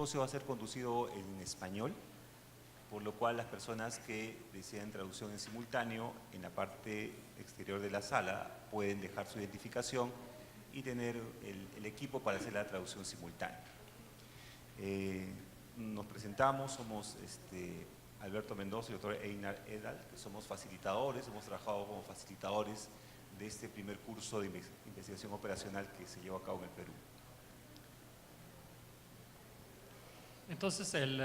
simposio va a ser conducido en español, por lo cual las personas que desean traducción en simultáneo en la parte exterior de la sala pueden dejar su identificación y tener el equipo para hacer la traducción simultánea. Nos presentamos, somos Alberto Mendoza y el doctor Einar Edal, que somos facilitadores, hemos trabajado como facilitadores de este primer curso de investigación operacional que se lleva a cabo en el Perú. Entonces, el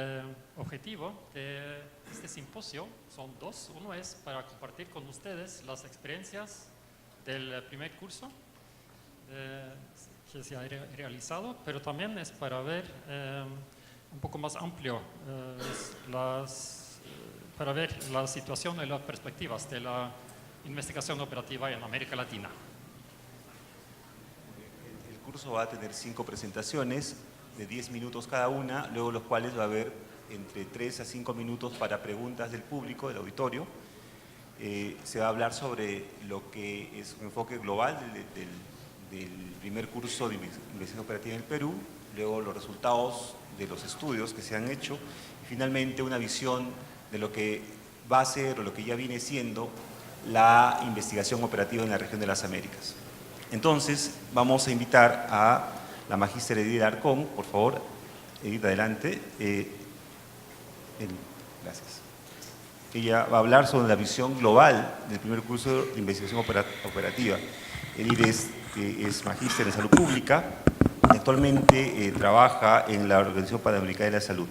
objetivo de este simposio son dos. Uno es para compartir con ustedes las experiencias del primer curso que se ha realizado, pero también es para ver un poco más amplio, para ver la situación y las perspectivas de la investigación operativa en América Latina. El curso va a tener 5 presentaciones de 10 minutos cada una, luego los cuales va a haber entre 3 a 5 minutos para preguntas del público, del auditorio. Se va a hablar sobre lo que es un enfoque global del primer curso de investigación operativa en el Perú, luego los resultados de los estudios que se han hecho y finalmente una visión de lo que va a ser o lo que ya viene siendo la investigación operativa en la región de las Américas. Entonces vamos a invitar a la magíster Edith Alarcón, por favor. Edith, adelante. Gracias. Ella va a hablar sobre la visión global del primer curso de investigación operativa. Edith es magíster en salud pública, actualmente trabaja en la Organización Panamericana de la Salud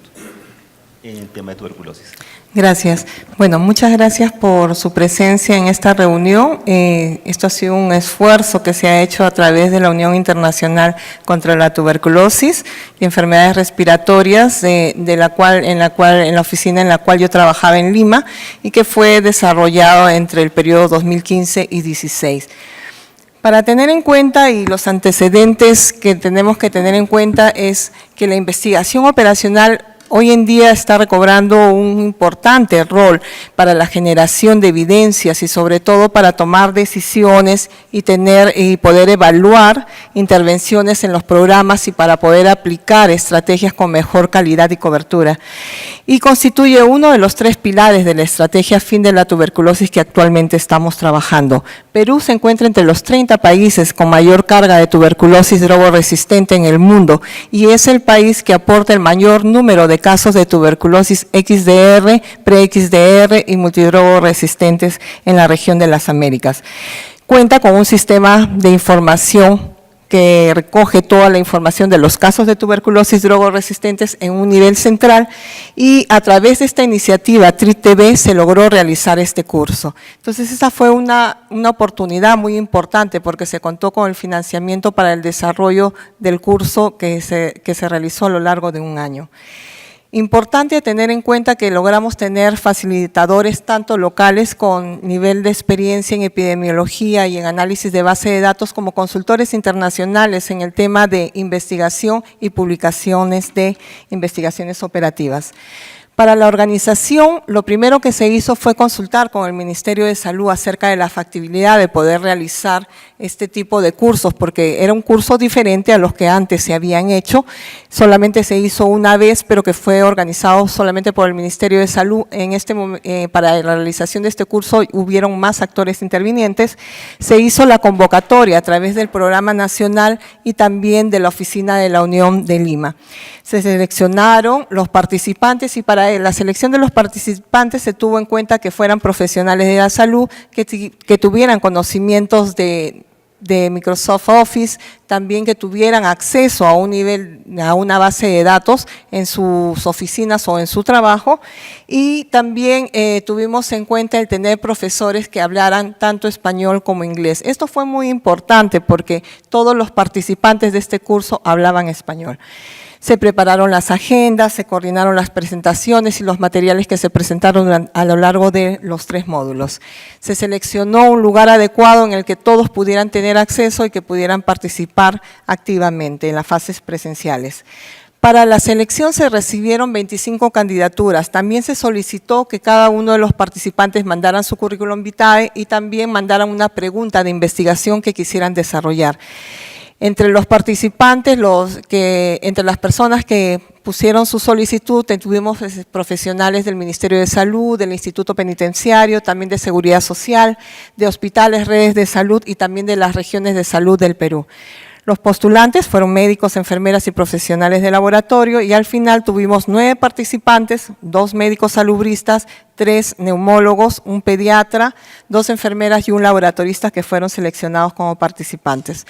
en el tema de tuberculosis. Gracias. Bueno, muchas gracias por su presencia en esta reunión. Esto ha sido un esfuerzo que se ha hecho a través de la Unión Internacional contra la Tuberculosis y Enfermedades Respiratorias, en la oficina en la cual yo trabajaba en Lima y que fue desarrollado entre el periodo 2015 y 2016. Para tener en cuenta y los antecedentes que tenemos que tener en cuenta es que la investigación operacional hoy en día está recobrando un importante rol para la generación de evidencias y sobre todo para tomar decisiones y poder evaluar intervenciones en los programas y para poder aplicar estrategias con mejor calidad y cobertura. Y constituye uno de los 3 pilares de la estrategia Fin de la Tuberculosis que actualmente estamos trabajando. Perú se encuentra entre los 30 países con mayor carga de tuberculosis drogoresistente en el mundo y es el país que aporta el mayor número de casos de tuberculosis XDR, pre-XDR y multidrogoresistentes en la región de las Américas. Cuenta con un sistema de información que recoge toda la información de los casos de tuberculosis drogoresistentes en un nivel central y a través de esta iniciativa TRITV se logró realizar este curso. Entonces esa fue una oportunidad muy importante porque se contó con el financiamiento para el desarrollo del curso que se realizó a lo largo de un año. Importante tener en cuenta que logramos tener facilitadores tanto locales con nivel de experiencia en epidemiología y en análisis de base de datos como consultores internacionales en el tema de investigación y publicaciones de investigaciones operativas. Para la organización, lo primero que se hizo fue consultar con el Ministerio de Salud acerca de la factibilidad de poder realizar este tipo de cursos, porque era un curso diferente a los que antes se habían hecho. Solamente se hizo una vez, pero que fue organizado solamente por el Ministerio de Salud. Para la realización de este curso hubieron más actores intervinientes. Se hizo la convocatoria a través del Programa Nacional y también de la Oficina de la Unión de Lima. Se seleccionaron los participantes y para la selección de los participantes se tuvo en cuenta que fueran profesionales de la salud, que tuvieran conocimientos de Microsoft Office, también que tuvieran acceso a una base de datos en sus oficinas o en su trabajo y también tuvimos en cuenta el tener profesores que hablaran tanto español como inglés. Esto fue muy importante porque todos los participantes de este curso hablaban español. Se prepararon las agendas, se coordinaron las presentaciones y los materiales que se presentaron a lo largo de los 3 módulos. Se seleccionó un lugar adecuado en el que todos pudieran tener acceso y que pudieran participar activamente en las fases presenciales. Para la selección se recibieron 25 candidaturas. También se solicitó que cada uno de los participantes mandaran su currículum vitae y también mandaran una pregunta de investigación que quisieran desarrollar. Entre los participantes, entre las personas que pusieron su solicitud, tuvimos profesionales del Ministerio de Salud, del Instituto Penitenciario, también de Seguridad Social, de hospitales, redes de salud y también de las regiones de salud del Perú. Los postulantes fueron médicos, enfermeras y profesionales de laboratorio y al final tuvimos 9 participantes, 2 médicos salubristas, 3 neumólogos, un pediatra, 2 enfermeras y un laboratorista que fueron seleccionados como participantes.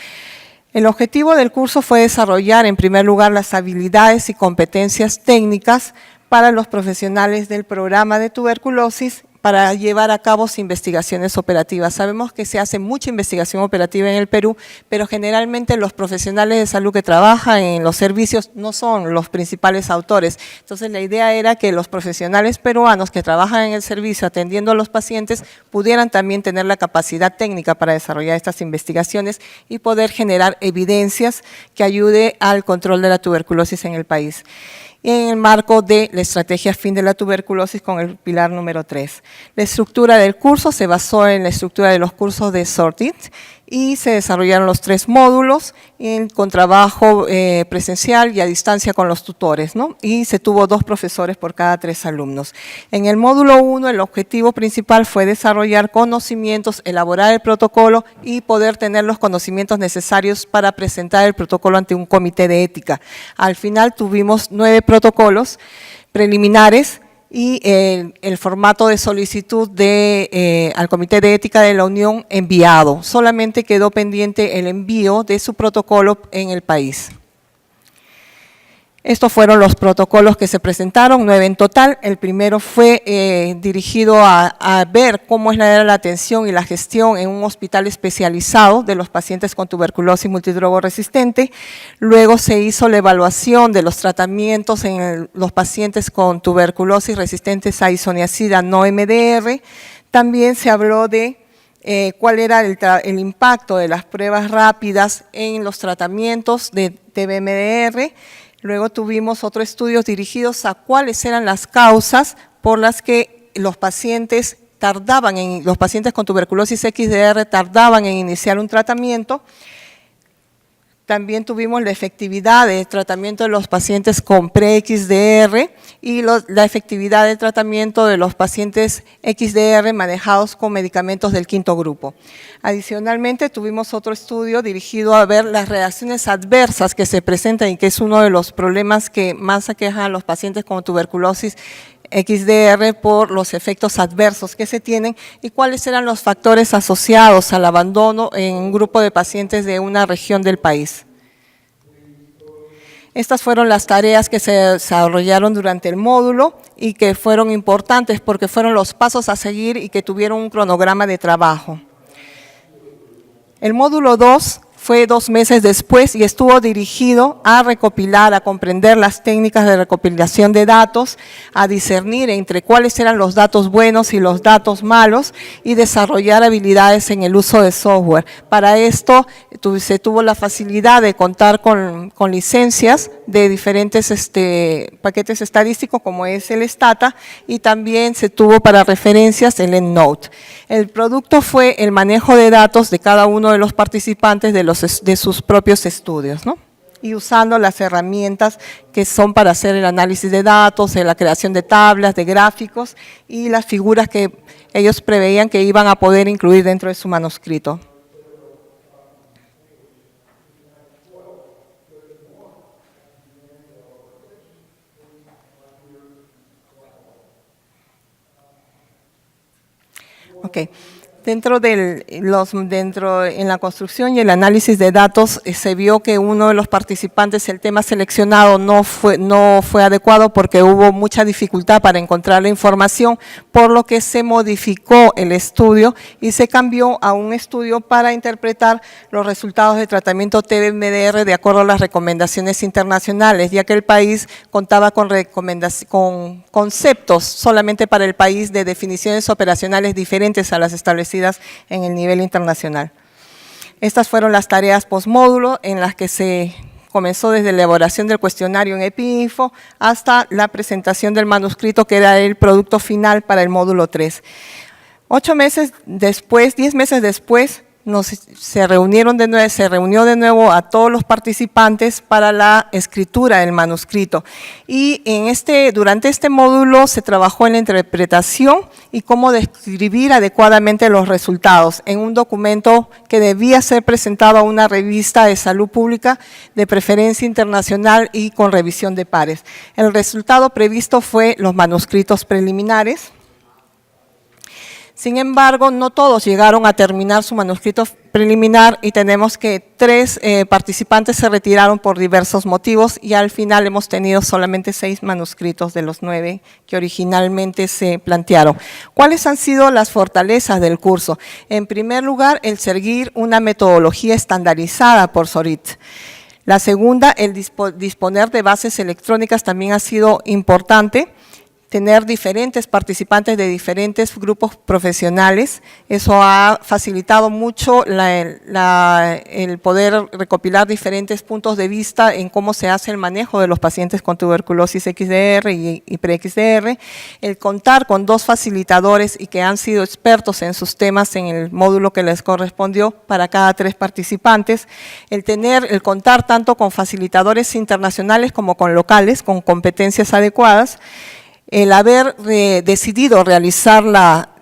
El objetivo del curso fue desarrollar en primer lugar las habilidades y competencias técnicas para los profesionales del programa de tuberculosis para llevar a cabo investigaciones operativas. Sabemos que se hace mucha investigación operativa en el Perú, pero generalmente los profesionales de salud que trabajan en los servicios no son los principales autores. Entonces la idea era que los profesionales peruanos que trabajan en el servicio atendiendo a los pacientes pudieran también tener la capacidad técnica para desarrollar estas investigaciones y poder generar evidencias que ayude al control de la tuberculosis en el país. En el marco de la estrategia fin de la tuberculosis con el pilar número 3. La estructura del curso se basó en la estructura de los cursos de SORTIT y se desarrollaron los 3 módulos con trabajo presencial y a distancia con los tutores, ¿no? Y se tuvo 2 profesores por cada 3 alumnos. En el módulo 1 el objetivo principal fue desarrollar conocimientos, elaborar el protocolo y poder tener los conocimientos necesarios para presentar el protocolo ante un comité de ética. Al final tuvimos 9 protocolos preliminares y el formato de solicitud al Comité de Ética de la Unión enviado. Solamente quedó pendiente el envío de su protocolo en el país. Estos fueron los protocolos que se presentaron, 9 en total. El primero fue dirigido a ver cómo era la atención y la gestión en un hospital especializado de los pacientes con tuberculosis multidrogoresistente. Luego se hizo la evaluación de los tratamientos en los pacientes con tuberculosis resistentes a isoniazida no MDR. También se habló de cuál era el impacto de las pruebas rápidas en los tratamientos de TBMDR. Luego tuvimos otros estudios dirigidos a cuáles eran las causas por las que los pacientes con tuberculosis XDR tardaban en iniciar un tratamiento. También tuvimos la efectividad de tratamiento de los pacientes con pre-XDR y la efectividad de tratamiento de los pacientes XDR manejados con medicamentos del 5º grupo. Adicionalmente, tuvimos otro estudio dirigido a ver las reacciones adversas que se presentan y que es uno de los problemas que más aquejan a los pacientes con tuberculosis XDR por los efectos adversos que se tienen y cuáles eran los factores asociados al abandono en un grupo de pacientes de una región del país. Estas fueron las tareas que se desarrollaron durante el módulo y que fueron importantes porque fueron los pasos a seguir y que tuvieron un cronograma de trabajo. El módulo 2 fue 2 meses después y estuvo dirigido a recopilar, a comprender las técnicas de recopilación de datos, a discernir entre cuáles eran los datos buenos y los datos malos y desarrollar habilidades en el uso de software. Para esto se tuvo la facilidad de contar con licencias de diferentes paquetes estadísticos como es el Stata y también se tuvo para referencias el EndNote. El producto fue el manejo de datos de cada uno de los participantes de sus propios estudios, ¿no? Y usando las herramientas que son para hacer el análisis de datos, la creación de tablas, de gráficos y las figuras que ellos preveían que iban a poder incluir dentro de su manuscrito. Okay. En la construcción y el análisis de datos se vio que uno de los participantes, el tema seleccionado no fue adecuado porque hubo mucha dificultad para encontrar la información, por lo que se modificó el estudio y se cambió a un estudio para interpretar los resultados de tratamiento TBMDR de acuerdo a las recomendaciones internacionales, ya que el país contaba con conceptos solamente para el país de definiciones operacionales diferentes a las establecidas en el nivel internacional. Estas fueron las tareas postmódulo en las que se comenzó desde la elaboración del cuestionario en EpiInfo hasta la presentación del manuscrito que era el producto final para el módulo 3. 10 meses después, se reunió de nuevo a todos los participantes para la escritura del manuscrito. Y durante este módulo se trabajó en la interpretación y cómo describir adecuadamente los resultados en un documento que debía ser presentado a una revista de salud pública de preferencia internacional y con revisión de pares. El resultado previsto fue los manuscritos preliminares. Sin embargo, no todos llegaron a terminar su manuscrito preliminar y tenemos que 3 participantes se retiraron por diversos motivos y al final hemos tenido solamente 6 manuscritos de los 9 que originalmente se plantearon. ¿Cuáles han sido las fortalezas del curso? En primer lugar, el seguir una metodología estandarizada por SORIT. La segunda, el disponer de bases electrónicas también ha sido importante. Tener diferentes participantes de diferentes grupos profesionales, eso ha facilitado mucho el poder recopilar diferentes puntos de vista en cómo se hace el manejo de los pacientes con tuberculosis XDR y pre-XDR, el contar con 2 facilitadores y que han sido expertos en sus temas en el módulo que les correspondió para cada 3 participantes, el contar tanto con facilitadores internacionales como con locales, con competencias adecuadas, el haber decidido realizar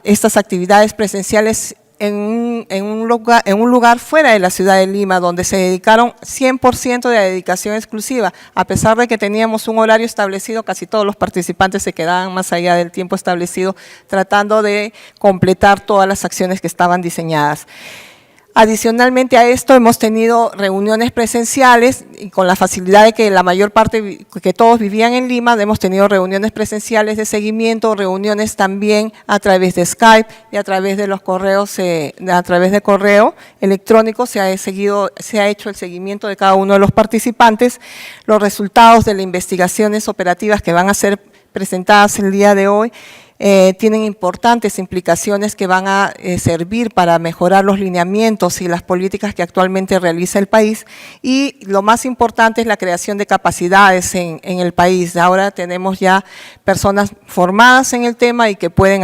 estas actividades presenciales en un lugar fuera de la ciudad de Lima, donde se dedicaron 100% de dedicación exclusiva. A pesar de que teníamos un horario establecido, casi todos los participantes se quedaban más allá del tiempo establecido, tratando de completar todas las acciones que estaban diseñadas. Adicionalmente a esto hemos tenido reuniones presenciales y con la facilidad de que la mayor parte, que todos vivían en Lima, hemos tenido reuniones presenciales de seguimiento, reuniones también a través de Skype y a través de los correos, a través de correo electrónico se ha hecho el seguimiento de cada uno de los participantes. Los resultados de las investigaciones operativas que van a ser presentadas el día de hoy tienen importantes implicaciones que van a servir para mejorar los lineamientos y las políticas que actualmente realiza el país y lo más importante es la creación de capacidades en el país. Ahora tenemos ya personas formadas en el tema y que pueden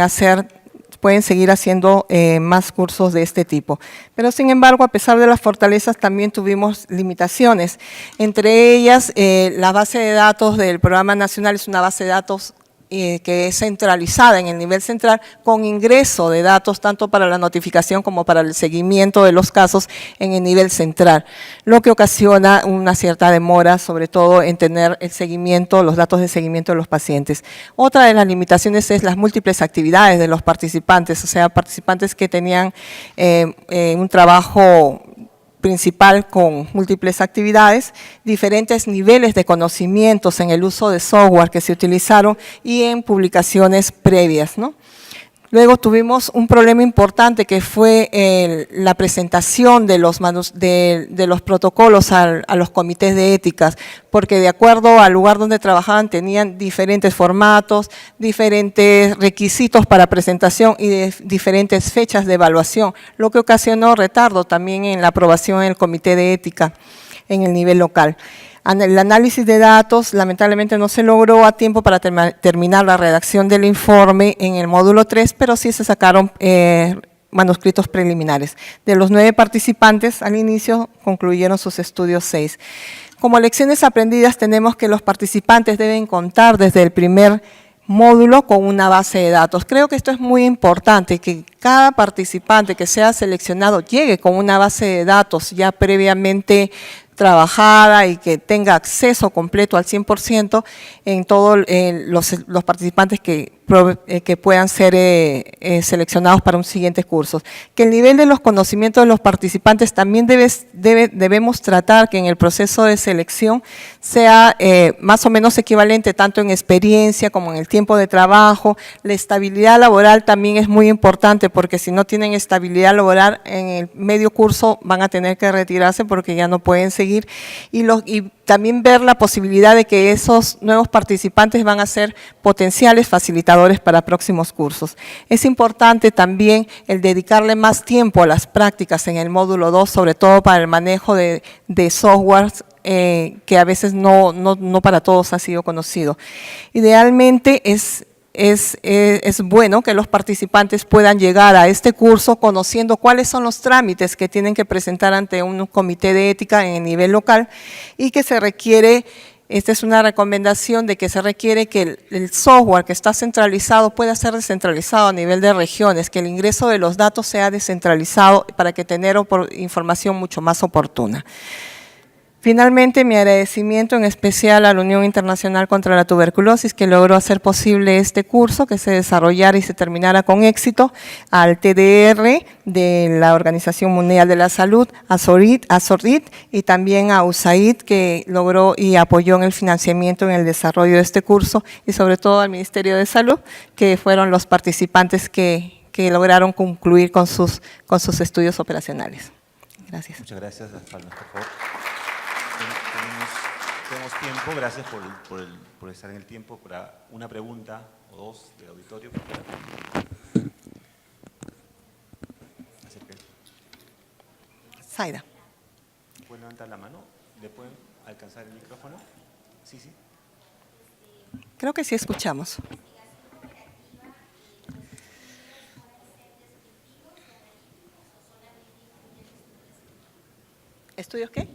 seguir haciendo más cursos de este tipo. Pero sin embargo, a pesar de las fortalezas, también tuvimos limitaciones. Entre ellas, la base de datos del Programa Nacional es una base de datos que es centralizada en el nivel central con ingreso de datos tanto para la notificación como para el seguimiento de los casos en el nivel central, lo que ocasiona una cierta demora, sobre todo en tener el seguimiento, los datos de seguimiento de los pacientes. Otra de las limitaciones es las múltiples actividades de los participantes, o sea, participantes que tenían un trabajo principal con múltiples actividades, diferentes niveles de conocimientos en el uso de software que se utilizaron y en publicaciones previas, ¿no? Luego tuvimos un problema importante que fue la presentación de los protocolos a los comités de éticas, porque de acuerdo al lugar donde trabajaban tenían diferentes formatos, diferentes requisitos para presentación y diferentes fechas de evaluación, lo que ocasionó retardo también en la aprobación del comité de ética en el nivel local. El análisis de datos lamentablemente no se logró a tiempo para terminar la redacción del informe en el módulo 3, pero sí se sacaron manuscritos preliminares. De los 9 participantes al inicio concluyeron sus estudios 6. Como lecciones aprendidas tenemos que los participantes deben contar desde el primer módulo con una base de datos. Creo que esto es muy importante, que cada participante que sea seleccionado llegue con una base de datos ya previamente trabajada y que tenga acceso completo al 100% en todos los participantes que puedan ser seleccionados para un siguiente curso. Que el nivel de los conocimientos de los participantes también debemos tratar que en el proceso de selección sea más o menos equivalente tanto en experiencia como en el tiempo de trabajo. La estabilidad laboral también es muy importante porque si no tienen estabilidad laboral en el medio curso van a tener que retirarse porque ya no pueden seguir y también ver la posibilidad de que esos nuevos participantes van a ser potenciales facilitadores para próximos cursos. Es importante también el dedicarle más tiempo a las prácticas en el módulo 2, sobre todo para el manejo de softwares que a veces no para todos ha sido conocido. Idealmente es es bueno que los participantes puedan llegar a este curso conociendo cuáles son los trámites que tienen que presentar ante un comité de ética en el nivel local y que se requiere, esta es una recomendación de que se requiere que el software que está centralizado pueda ser descentralizado a nivel de regiones, que el ingreso de los datos sea descentralizado para que tener información mucho más oportuna. Finalmente, mi agradecimiento en especial a la Unión Internacional contra la Tuberculosis, que logró hacer posible este curso, que se desarrollara y se terminara con éxito, al TDR de la Organización Mundial de la Salud, a SORIT y también a USAID, que logró y apoyó en el financiamiento en el desarrollo de este curso, y sobre todo al Ministerio de Salud, que fueron los participantes que lograron concluir con sus estudios operacionales. Gracias. Muchas gracias, las palmas, por favor. Tenemos tiempo, gracias por estar en el tiempo, para una pregunta o dos del auditorio. Acérquense. Zaida. ¿Pueden levantar la mano? ¿Le pueden alcanzar el micrófono? Sí, sí. Creo que sí escuchamos. ¿Estudios qué?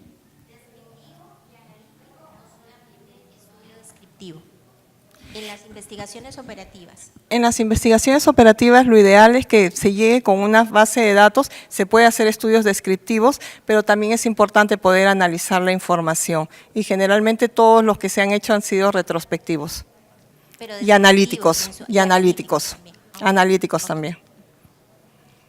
En las investigaciones operativas. En las investigaciones operativas lo ideal es que se llegue con una base de datos, se puede hacer estudios descriptivos, pero también es importante poder analizar la información y generalmente todos los que se han hecho han sido retrospectivos y analíticos, analíticos también.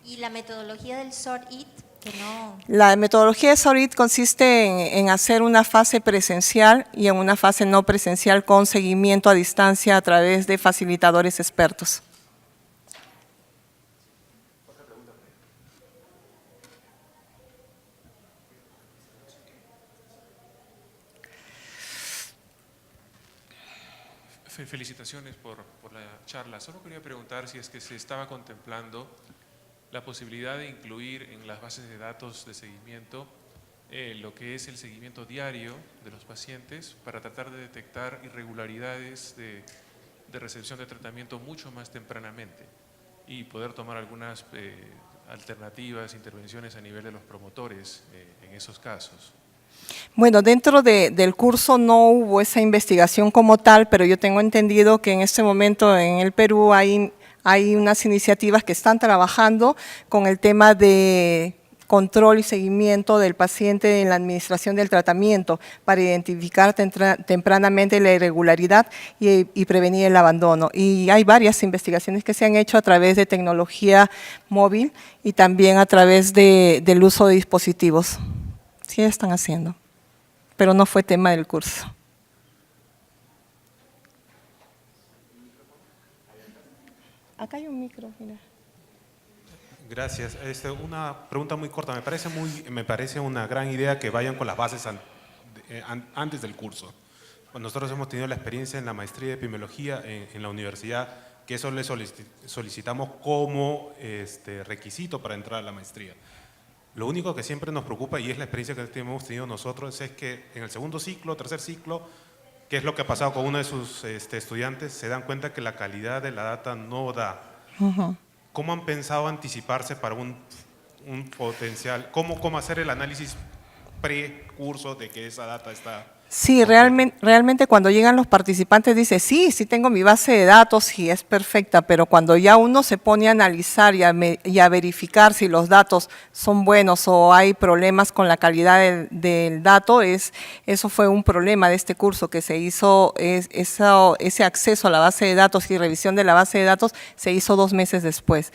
¿Y la metodología del SORIT? Que no... La metodología de SORIT consiste en hacer una fase presencial y en una fase no presencial con seguimiento a distancia a través de facilitadores expertos. Felicitaciones por la charla. Solo quería preguntar si es que se estaba contemplando la posibilidad de incluir en las bases de datos de seguimiento lo que es el seguimiento diario de los pacientes para tratar de detectar irregularidades de recepción de tratamiento mucho más tempranamente y poder tomar algunas alternativas, intervenciones a nivel de los promotores en esos casos. Bueno, dentro del curso no hubo esa investigación como tal, pero yo tengo entendido que en este momento en el Perú hay unas iniciativas que están trabajando con el tema de control y seguimiento del paciente en la administración del tratamiento para identificar tempranamente la irregularidad y prevenir el abandono. Y hay varias investigaciones que se han hecho a través de tecnología móvil y también a través del uso de dispositivos. Sí están haciendo, pero no fue tema del curso. Acá hay un micro, mira. Gracias. Una pregunta muy corta. Me parece una gran idea que vayan con las bases antes del curso. Nosotros hemos tenido la experiencia en la maestría de epidemiología en la universidad, que eso le solicitamos como requisito para entrar a la maestría. Lo único que siempre nos preocupa, y es la experiencia que hemos tenido nosotros, es que en el segundo ciclo, tercer ciclo, que es lo que ha pasado con uno de sus estudiantes, se dan cuenta que la calidad de la data no da. ¿Cómo han pensado anticiparse para un potencial? ¿Cómo hacer el análisis pre-curso de que esa data está? Sí, realmente cuando llegan los participantes dice, sí tengo mi base de datos y es perfecta, pero cuando ya uno se pone a analizar y a verificar si los datos son buenos o hay problemas con la calidad del dato, eso fue un problema de este curso, que se hizo, ese acceso a la base de datos y revisión de la base de datos se hizo 2 meses después.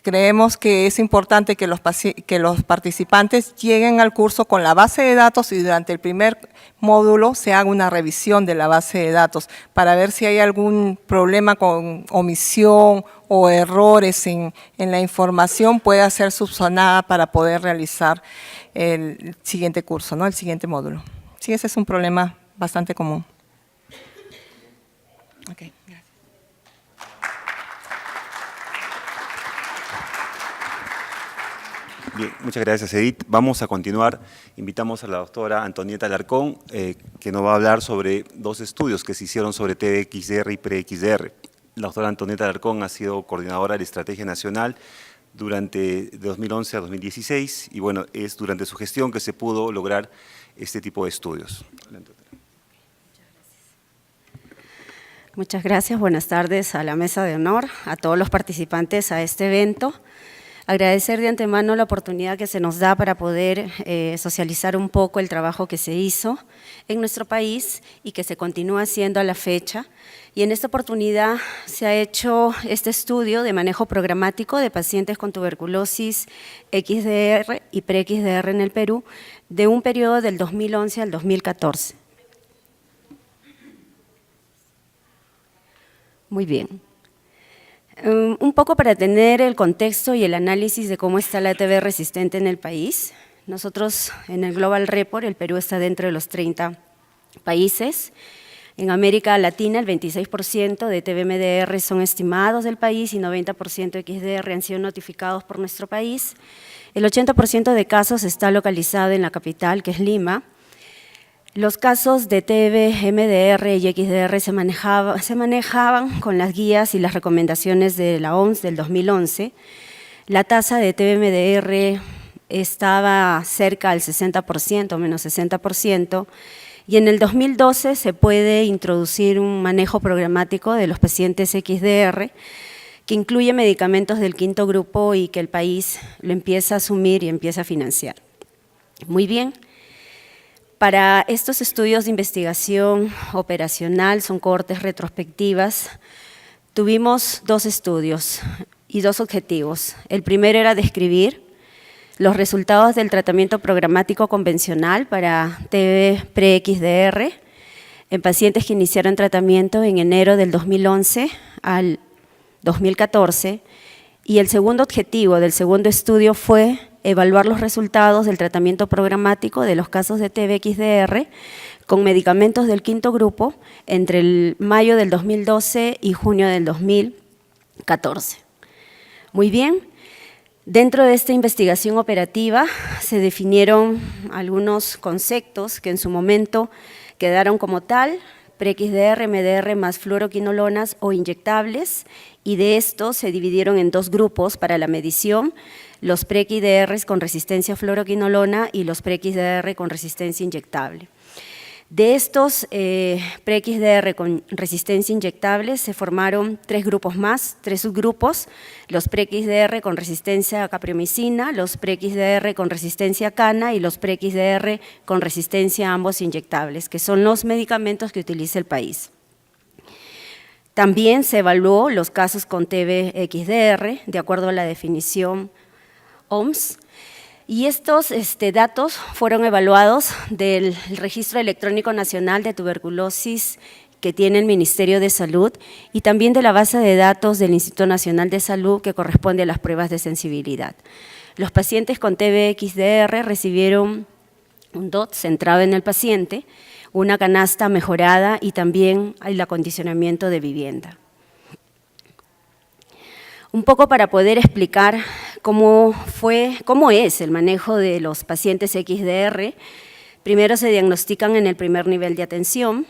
Creemos que es importante que los participantes lleguen al curso con la base de datos y durante el primer módulo se haga una revisión de la base de datos para ver si hay algún problema con omisión o errores en la información, pueda ser subsanada para poder realizar el siguiente curso, ¿no? El siguiente módulo. Sí, ese es un problema bastante común. Okay. Bien, muchas gracias, Edith. Vamos a continuar. Invitamos a la doctora Antonieta Alarcón, que nos va a hablar sobre 2 estudios que se hicieron sobre TXR y pre-XR. La doctora Antonieta Alarcón ha sido coordinadora de la Estrategia Nacional durante 2011 a 2016 y bueno, es durante su gestión que se pudo lograr este tipo de estudios. Muchas gracias, buenas tardes a la mesa de honor, a todos los participantes a este evento. Agradecer de antemano la oportunidad que se nos da para poder socializar un poco el trabajo que se hizo en nuestro país y que se continúa haciendo a la fecha. Y en esta oportunidad se ha hecho este estudio de manejo programático de pacientes con tuberculosis XDR y pre-XDR en el Perú de un periodo del 2011 al 2014. Muy bien. Un poco para tener el contexto y el análisis de cómo está la TB resistente en el país. Nosotros en el Global Report, el Perú está dentro de los 30 países. En América Latina el 26% de TB-MDR son estimados del país y 90% XDR han sido notificados por nuestro país. El 80% de casos está localizado en la capital, que es Lima. Los casos de TB, MDR y XDR se manejaban con las guías y las recomendaciones de la OMS del 2011. La tasa de TB-MDR estaba cerca del 60%, menos 60%, y en el 2012 se puede introducir un manejo programático de los pacientes XDR que incluye medicamentos del quinto grupo y que el país lo empieza a asumir y empieza a financiar. Muy bien. Para estos estudios de investigación operacional, son cohortes retrospectivas, tuvimos 2 estudios y 2 objetivos. El primero era describir los resultados del tratamiento programático convencional para TB pre-XDR en pacientes que iniciaron tratamiento en enero del 2011 al 2014, y el segundo objetivo del segundo estudio fue evaluar los resultados del tratamiento programático de los casos de TB-XDR con medicamentos del quinto grupo entre el mayo del 2012 y junio del 2014. Muy bien, dentro de esta investigación operativa se definieron algunos conceptos que en su momento quedaron como tal: pre-XDR, MDR más fluoroquinolonas o inyectables, y de estos se dividieron en 2 grupos para la medición: los pre-XDRs con resistencia a fluoroquinolona y los pre-XDR con resistencia inyectable. De estos pre-XDR con resistencia inyectable se formaron 3 grupos más, 3 subgrupos: los pre-XDR con resistencia a capreomicina, los pre-XDR con resistencia a cana y los pre-XDR con resistencia a ambos inyectables, que son los medicamentos que utiliza el país. También se evaluó los casos con TB-XDR de acuerdo a la definición OMS, y estos datos fueron evaluados del Registro Electrónico Nacional de Tuberculosis que tiene el Ministerio de Salud y también de la base de datos del Instituto Nacional de Salud que corresponde a las pruebas de sensibilidad. Los pacientes con TB-XDR recibieron un DOT centrado en el paciente, una canasta mejorada y también el acondicionamiento de vivienda. Un poco para poder explicar cómo es el manejo de los pacientes XDR. Primero se diagnostican en el primer nivel de atención,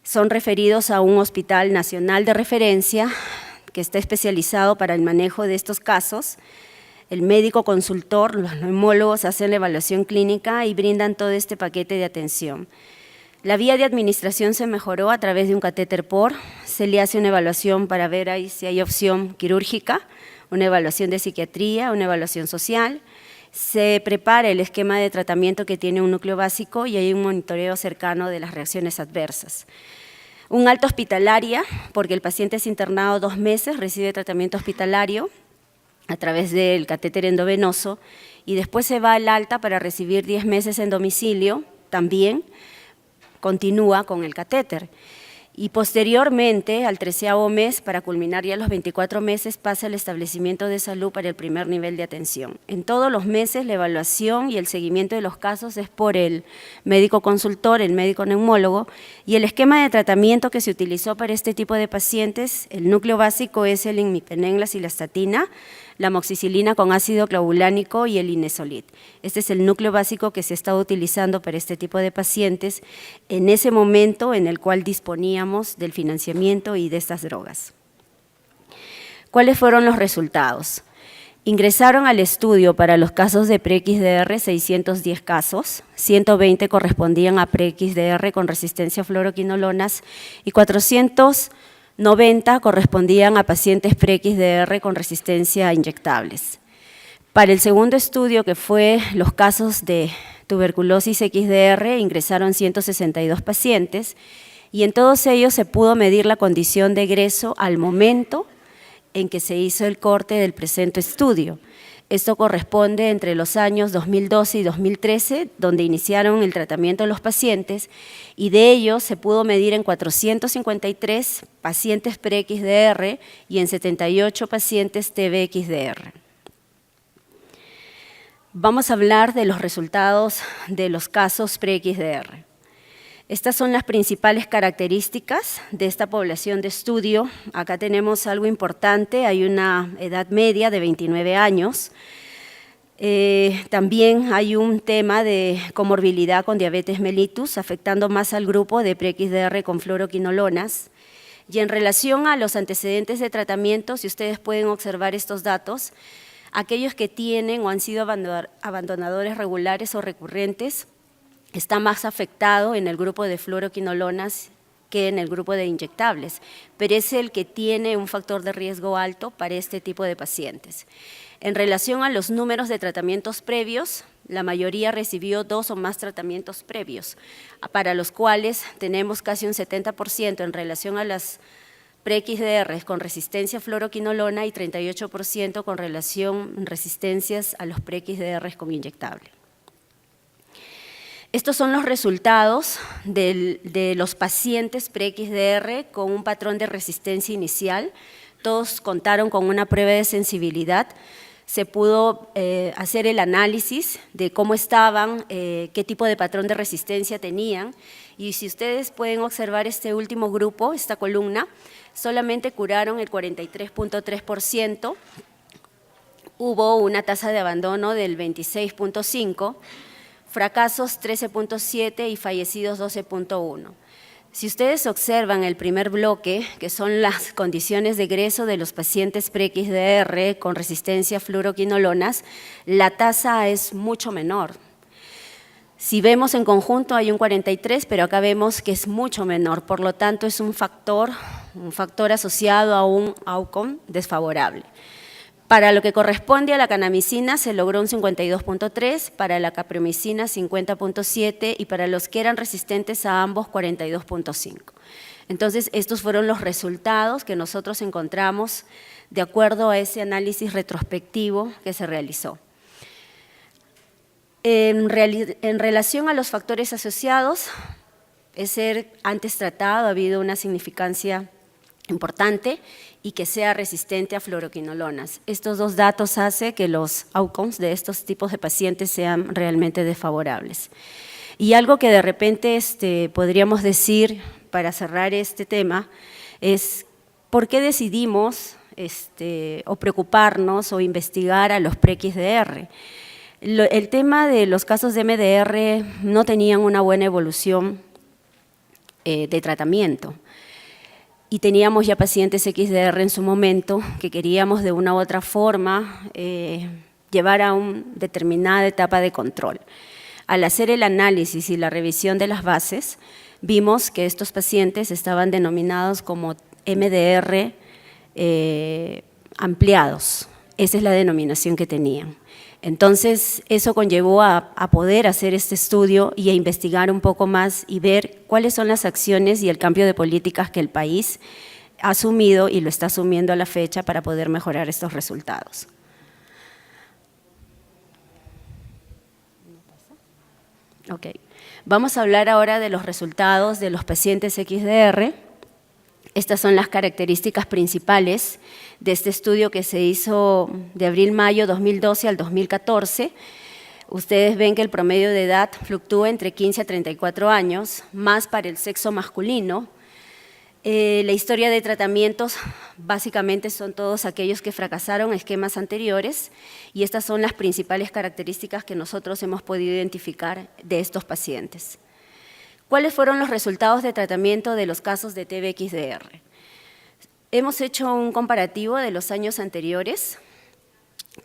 son referidos a un hospital nacional de referencia que está especializado para el manejo de estos casos. El médico consultor, los neumólogos hacen la evaluación clínica y brindan todo este paquete de atención. La vía de administración se mejoró a través de un catéter POR, se le hace una evaluación para ver ahí si hay opción quirúrgica, una evaluación de psiquiatría, una evaluación social, se prepara el esquema de tratamiento que tiene un núcleo básico y hay un monitoreo cercano de las reacciones adversas. Un alta hospitalaria, porque el paciente es internado 2 meses, recibe tratamiento hospitalario a través del catéter endovenoso y después se va al alta para recibir 10 meses en domicilio, también continúa con el catéter. Y posteriormente, al 13º mes, para culminar ya los 24 meses, pasa al establecimiento de salud para el primer nivel de atención. En todos los meses, la evaluación y el seguimiento de los casos es por el médico consultor, el médico neumólogo, y el esquema de tratamiento que se utilizó para este tipo de pacientes, el núcleo básico es el imipenem, la cilastatina, la amoxicilina con ácido clavulánico y el Inesolid. Este es el núcleo básico que se estaba utilizando para este tipo de pacientes en ese momento en el cual disponíamos del financiamiento y de estas drogas. ¿Cuáles fueron los resultados? Ingresaron al estudio para los casos de pre-XDR 610 casos, 120 correspondían a pre-XDR con resistencia a fluoroquinolonas y 490 correspondían a pacientes pre-XDR con resistencia a inyectables. Para el segundo estudio, que fue los casos de tuberculosis XDR, ingresaron 162 pacientes y en todos ellos se pudo medir la condición de egreso al momento en que se hizo el corte del presente estudio. Esto corresponde entre los años 2012 y 2013, donde iniciaron el tratamiento de los pacientes, y de ellos se pudo medir en 453 pacientes pre-XDR y en 78 pacientes TB-XDR. Vamos a hablar de los resultados de los casos pre-XDR. Estas son las principales características de esta población de estudio. Acá tenemos algo importante, hay una edad media de 29 años. También hay un tema de comorbilidad con diabetes mellitus, afectando más al grupo de pre-XDR con fluoroquinolonas. Y en relación a los antecedentes de tratamiento, si ustedes pueden observar estos datos, aquellos que tienen o han sido abandonadores regulares o recurrentes, está más afectado en el grupo de fluoroquinolonas que en el grupo de inyectables, pero es el que tiene un factor de riesgo alto para este tipo de pacientes. En relación a los números de tratamientos previos, la mayoría recibió 2 o más tratamientos previos, para los cuales tenemos casi un 70% en relación a las pre-XDR con resistencia a fluoroquinolona y 38% con relación a resistencias a los pre-XDR con inyectable. Estos son los resultados de los pacientes pre-XDR con un patrón de resistencia inicial. Todos contaron con una prueba de sensibilidad. Se pudo hacer el análisis de cómo estaban, qué tipo de patrón de resistencia tenían. Y si ustedes pueden observar este último grupo, esta columna, solamente curaron el 43.3%. Hubo una tasa de abandono del 26.5%. Fracasos 13.7 y fallecidos 12.1. Si ustedes observan el primer bloque, que son las condiciones de egreso de los pacientes pre-XDR con resistencia a fluoroquinolonas, la tasa es mucho menor. Si vemos en conjunto hay un 43, pero acá vemos que es mucho menor, por lo tanto es un factor asociado a un outcome desfavorable. Para lo que corresponde a la kanamicina se logró un 52.3, para la capromicina 50.7 y para los que eran resistentes a ambos 42.5. Entonces, estos fueron los resultados que nosotros encontramos de acuerdo a ese análisis retrospectivo que se realizó. En relación a los factores asociados, es ser antes tratado, ha habido una significancia importante y que sea resistente a fluoroquinolonas. Estos dos datos hacen que los outcomes de estos tipos de pacientes sean realmente desfavorables. Y algo que de repente podríamos decir para cerrar este tema es ¿por qué decidimos o preocuparnos o investigar a los pre-XDR? El tema de los casos de MDR no tenían una buena evolución de tratamiento. Y teníamos ya pacientes XDR en su momento que queríamos de una u otra forma llevar a una determinada etapa de control. Al hacer el análisis y la revisión de las bases, vimos que estos pacientes estaban denominados como MDR ampliados. Esa es la denominación que tenían. Entonces, eso conllevó a poder hacer este estudio y a investigar un poco más y ver cuáles son las acciones y el cambio de políticas que el país ha asumido y lo está asumiendo a la fecha para poder mejorar estos resultados. Ok, vamos a hablar ahora de los resultados de los pacientes XDR. Estas son las características principales de este estudio que se hizo de abril-mayo 2012 al 2014. Ustedes ven que el promedio de edad fluctúa entre 15 a 34 años, más para el sexo masculino. La historia de tratamientos básicamente son todos aquellos que fracasaron esquemas anteriores y estas son las principales características que nosotros hemos podido identificar de estos pacientes. ¿Cuáles fueron los resultados de tratamiento de los casos de TB-XDR? Hemos hecho un comparativo de los años anteriores,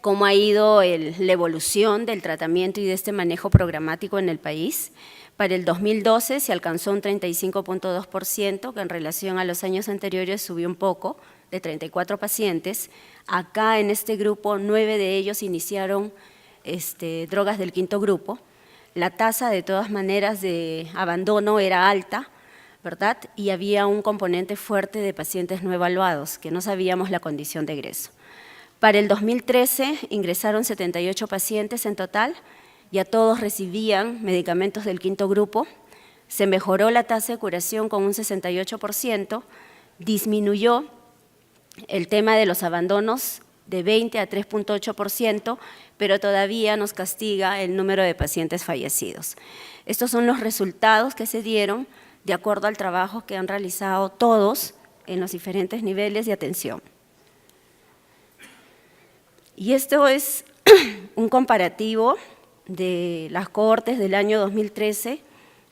cómo ha ido la evolución del tratamiento y de este manejo programático en el país. Para el 2012 se alcanzó un 35.2%, que en relación a los años anteriores subió un poco, de 34 pacientes. Acá en este grupo, 9 de ellos iniciaron drogas del quinto grupo. La tasa de todas maneras de abandono era alta, ¿verdad? Y había un componente fuerte de pacientes no evaluados, que no sabíamos la condición de egreso. Para el 2013 ingresaron 78 pacientes en total, ya todos recibían medicamentos del quinto grupo, se mejoró la tasa de curación con un 68%, disminuyó el tema de los abandonos de 20 a 3.8%, pero todavía nos castiga el número de pacientes fallecidos. Estos son los resultados que se dieron de acuerdo al trabajo que han realizado todos en los diferentes niveles de atención. Y esto es un comparativo de las cohortes del año 2013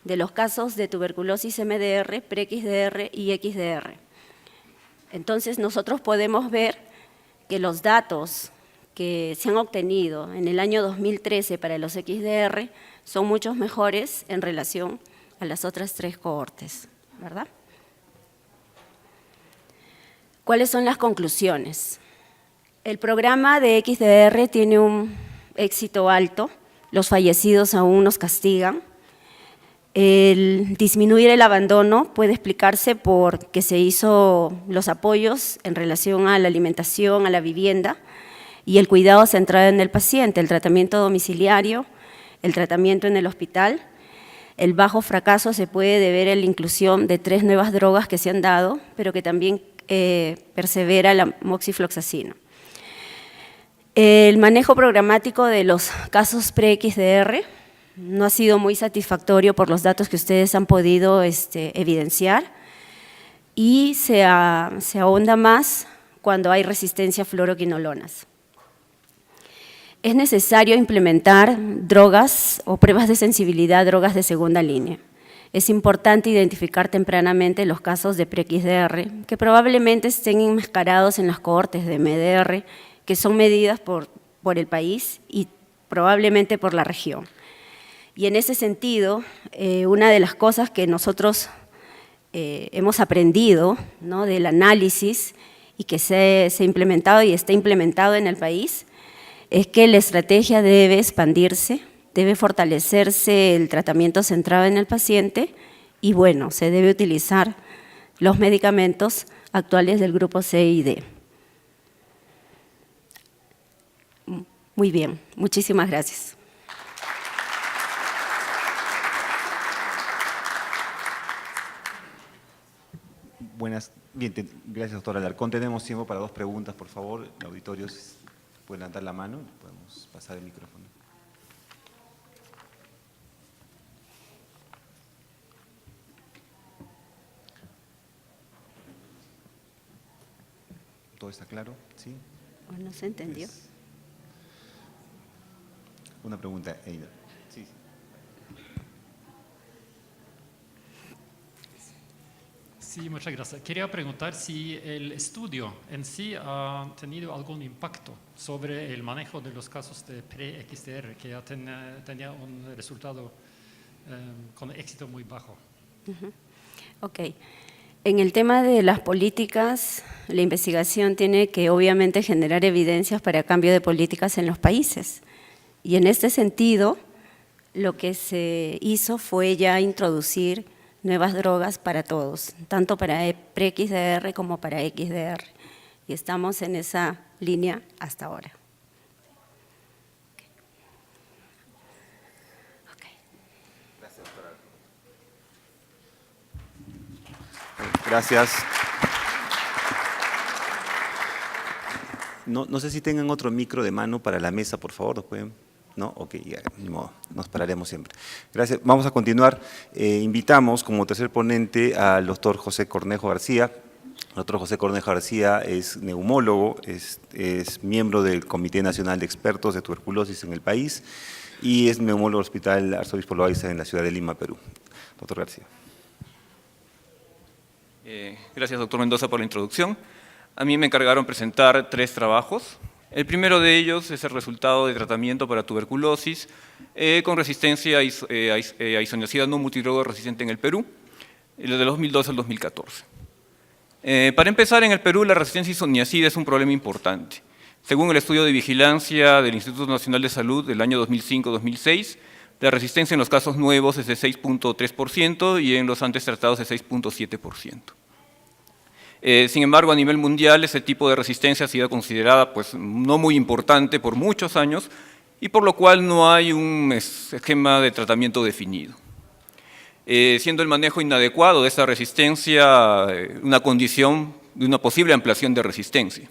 de los casos de tuberculosis MDR, pre-XDR y XDR. Entonces nosotros podemos ver que los datos que se han obtenido en el año 2013 para los XDR son muchos mejores en relación a las otras 3 cohortes, ¿verdad? ¿Cuáles son las conclusiones? El programa de XDR tiene un éxito alto, los fallecidos aún nos castigan. El disminuir el abandono puede explicarse porque se hizo los apoyos en relación a la alimentación, a la vivienda y el cuidado centrado en el paciente, el tratamiento domiciliario, el tratamiento en el hospital. El bajo fracaso se puede deber a la inclusión de 3 nuevas drogas que se han dado, pero que también persevera la moxifloxacino. El manejo programático de los casos pre-XDR no ha sido muy satisfactorio por los datos que ustedes han podido evidenciar y se ahonda más cuando hay resistencia a fluoroquinolonas. Es necesario implementar drogas o pruebas de sensibilidad, drogas de segunda línea. Es importante identificar tempranamente los casos de pre-XDR que probablemente estén enmascarados en las cohortes de MDR que son medidas por el país y probablemente por la región. Y en ese sentido, una de las cosas que nosotros hemos aprendido, ¿no?, del análisis y que se ha implementado y está implementado en el país, es que la estrategia debe expandirse, debe fortalecerse el tratamiento centrado en el paciente y bueno, se debe utilizar los medicamentos actuales del grupo C y D. Muy bien, muchísimas gracias. Bien, gracias, doctora Alarcón. Tenemos tiempo para 2 preguntas, por favor. El auditorio puede levantar la mano, podemos pasar el micrófono. ¿Todo está claro? ¿Sí? ¿No se entendió? Una pregunta, Eida. Sí. Sí, muchas gracias. Quería preguntar si el estudio en sí ha tenido algún impacto sobre el manejo de los casos de pre-XDR, que ya tenía un resultado con éxito muy bajo. Ok. En el tema de las políticas, la investigación tiene que obviamente generar evidencias para cambio de políticas en los países. Y en este sentido, lo que se hizo fue ya introducir nuevas drogas para todos, tanto para pre-XDR como para XDR. Y estamos en esa línea hasta ahora. Gracias. No sé si tengan otro micro de mano para la mesa, por favor, ¿nos pueden? ¿No? Ok, ya, ni modo, nos pararemos siempre. Gracias. Vamos a continuar. Invitamos como tercer ponente al doctor José Cornejo García, El doctor José Cornejo García es neumólogo, es miembro del Comité Nacional de Expertos de Tuberculosis en el país y es neumólogo del Hospital Arzobispo Loaiza en la ciudad de Lima, Perú. Doctor García. Gracias, doctor Mendoza, por la introducción. A mí me encargaron presentar 3 trabajos. El primero de ellos es el resultado de tratamiento para tuberculosis con resistencia a isoniazida no multidroga resistente en el Perú, de 2012 al 2014. Para empezar, en el Perú la resistencia a isoniazida es un problema importante. Según el estudio de vigilancia del Instituto Nacional de Salud del año 2005-2006, la resistencia en los casos nuevos es de 6.3% y en los antes tratados de 6.7%. Sin embargo, a nivel mundial, ese tipo de resistencia ha sido considerada pues, no muy importante por muchos años y por lo cual no hay un esquema de tratamiento definido. Siendo el manejo inadecuado de esta resistencia una condición de una posible ampliación de resistencia.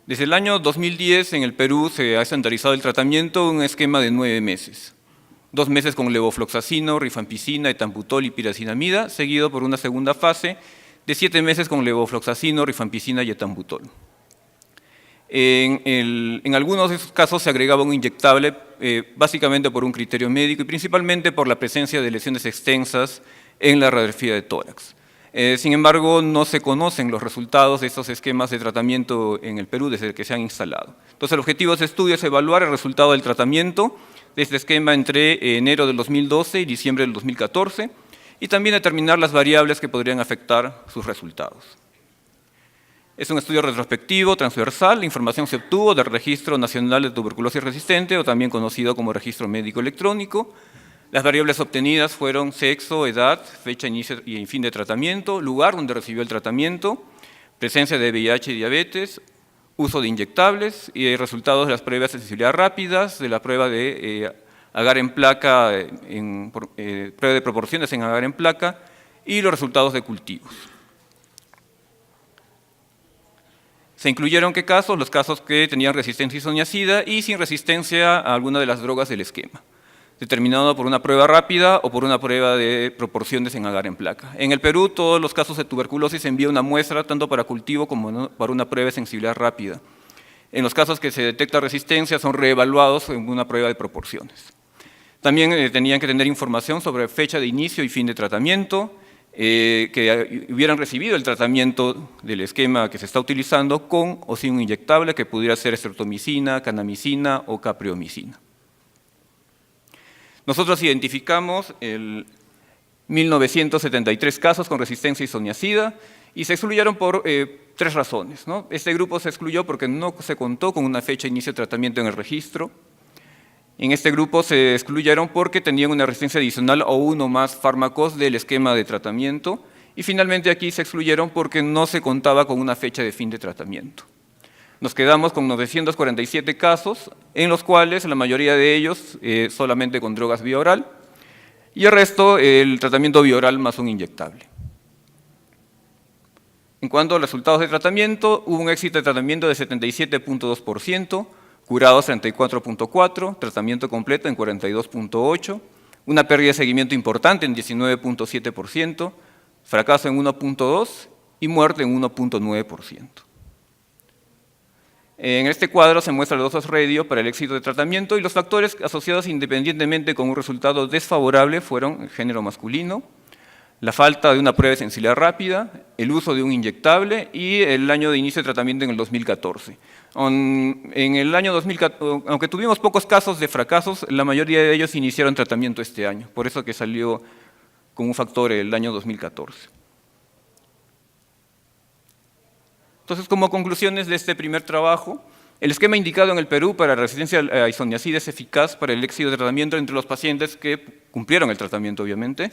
Desde el año 2010 en el Perú se ha estandarizado el tratamiento en un esquema de 9 meses. 2 meses con levofloxacino, rifampicina, etambutol y piracinamida, seguido por una segunda fase de 7 meses con levofloxacino, rifampicina y etambutol. En algunos de esos casos se agregaba un inyectable, básicamente por un criterio médico y principalmente por la presencia de lesiones extensas en la radiografía de tórax. Sin embargo, no se conocen los resultados de estos esquemas de tratamiento en el Perú desde que se han instalado. Entonces, el objetivo de este estudio es evaluar el resultado del tratamiento de este esquema entre enero del 2012 y diciembre del 2014 y también determinar las variables que podrían afectar sus resultados. Es un estudio retrospectivo, transversal. La información se obtuvo del Registro Nacional de Tuberculosis Resistente, o también conocido como Registro Médico Electrónico. Las variables obtenidas fueron sexo, edad, fecha, inicio y fin de tratamiento, lugar donde recibió el tratamiento, presencia de VIH y diabetes, uso de inyectables y resultados de las pruebas de sensibilidad rápidas, de la prueba de agar en placa, prueba de proporciones en agar en placa y los resultados de cultivos. Se incluyeron ¿qué casos? Los casos que tenían resistencia a isoniazida y sin resistencia a alguna de las drogas del esquema, determinado por una prueba rápida o por una prueba de proporciones en agar en placa. En el Perú, todos los casos de tuberculosis se envía una muestra tanto para cultivo como para una prueba de sensibilidad rápida. En los casos que se detecta resistencia son reevaluados en una prueba de proporciones. También tenían que tener información sobre fecha de inicio y fin de tratamiento, que hubieran recibido el tratamiento del esquema que se está utilizando con o sin un inyectable que pudiera ser estreptomicina, kanamicina o capreomicina. Nosotros identificamos 1.973 casos con resistencia a isoniazida y se excluyeron por 3 razones, ¿no? Este grupo se excluyó porque no se contó con una fecha de inicio de tratamiento en el registro. En este grupo se excluyeron porque tenían una resistencia adicional o uno más fármacos del esquema de tratamiento. Y finalmente aquí se excluyeron porque no se contaba con una fecha de fin de tratamiento. Nos quedamos con 947 casos, en los cuales la mayoría de ellos solamente con drogas vía oral, y el resto el tratamiento vía oral más un inyectable. En cuanto a los resultados de tratamiento, hubo un éxito de tratamiento de 77.2%, curados 34.4%, tratamiento completo en 42.8%, una pérdida de seguimiento importante en 19.7%, fracaso en 1.2% y muerte en 1.9%. En este cuadro se muestra el dosis radio para el éxito de tratamiento y los factores asociados independientemente con un resultado desfavorable fueron el género masculino, la falta de una prueba de sensibilidad rápida, el uso de un inyectable y el año de inicio de tratamiento en el 2014. En el año 2014, aunque tuvimos pocos casos de fracasos, la mayoría de ellos iniciaron tratamiento este año, por eso que salió como un factor el año 2014. Entonces, como conclusiones de este primer trabajo, el esquema indicado en el Perú para resistencia a isoniazida es eficaz para el éxito de tratamiento entre los pacientes que cumplieron el tratamiento, obviamente.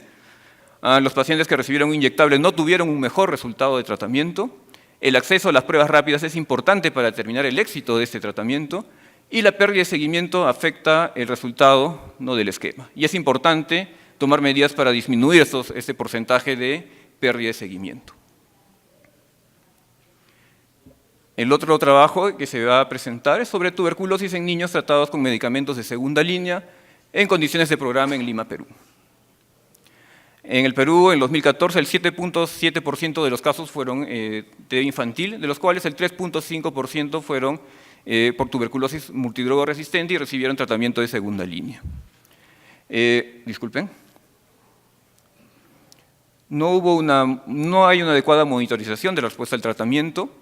Los pacientes que recibieron un inyectable no tuvieron un mejor resultado de tratamiento. El acceso a las pruebas rápidas es importante para determinar el éxito de este tratamiento y la pérdida de seguimiento afecta el resultado no del esquema. Y es importante tomar medidas para disminuir este porcentaje de pérdida de seguimiento. El otro trabajo que se va a presentar es sobre tuberculosis en niños tratados con medicamentos de segunda línea en condiciones de programa en Lima, Perú. En el Perú, en 2014, el 7.7% de los casos fueron TB infantil, de los cuales el 3.5% fueron por tuberculosis multidroga resistente y recibieron tratamiento de segunda línea. Disculpen. No hay una adecuada monitorización de la respuesta al tratamiento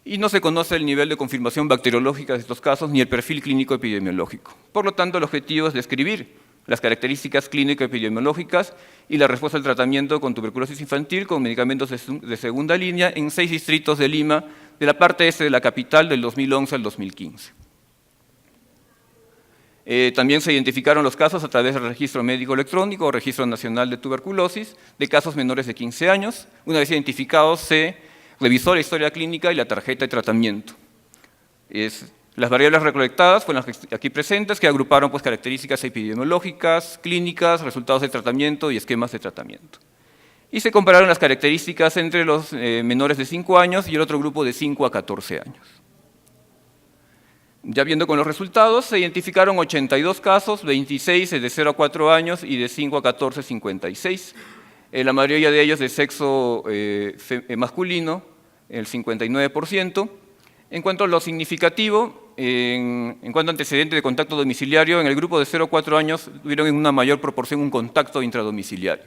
y no se conoce el nivel de confirmación bacteriológica de estos casos ni el perfil clínico epidemiológico. Por lo tanto, el objetivo es describir las características clínico-epidemiológicas y la respuesta al tratamiento con tuberculosis infantil con medicamentos de segunda línea en 6 distritos de Lima, de la parte este de la capital, del 2011 al 2015. También se identificaron los casos a través del Registro Médico Electrónico o Registro Nacional de Tuberculosis de casos menores de 15 años. Una vez identificados, se revisó la historia clínica y la tarjeta de tratamiento. Las variables recolectadas fueron las aquí presentes, que agruparon pues, características epidemiológicas, clínicas, resultados de tratamiento y esquemas de tratamiento. Y se compararon las características entre los menores de 5 años y el otro grupo de 5 a 14 años. Ya viendo con los resultados, se identificaron 82 casos, 26 de 0 a 4 años y de 5 a 14, 56. La mayoría de ellos de sexo masculino, el 59%. En cuanto a lo significativo, en cuanto a antecedente de contacto domiciliario, en el grupo de 0 a 4 años tuvieron en una mayor proporción un contacto intradomiciliario.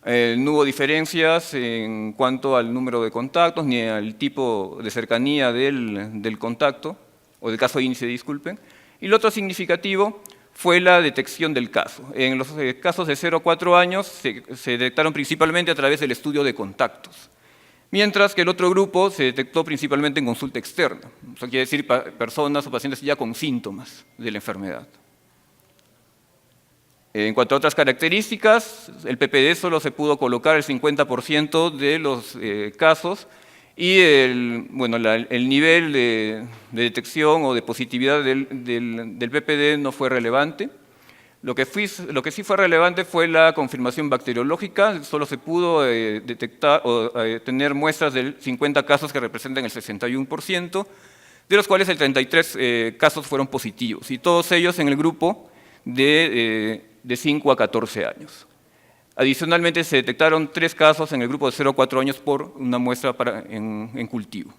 No hubo diferencias en cuanto al número de contactos ni al tipo de cercanía del contacto, o del caso índice, disculpen. Y lo otro significativo fue la detección del caso. En los casos de 0 a 4 años se detectaron principalmente a través del estudio de contactos, mientras que el otro grupo se detectó principalmente en consulta externa. Eso quiere decir personas o pacientes ya con síntomas de la enfermedad. En cuanto a otras características, el PPD solo se pudo colocar el 50% de los casos y el nivel de detección o de positividad del PPD no fue relevante. Lo que sí fue relevante fue la confirmación bacteriológica. Solo se pudo detectar o tener muestras de 50 casos que representan el 61%, de los cuales el 33 casos fueron positivos, y todos ellos en el grupo de 5 a 14 años. Adicionalmente, se detectaron 3 casos en el grupo de 0 a 4 años por una muestra en cultivo.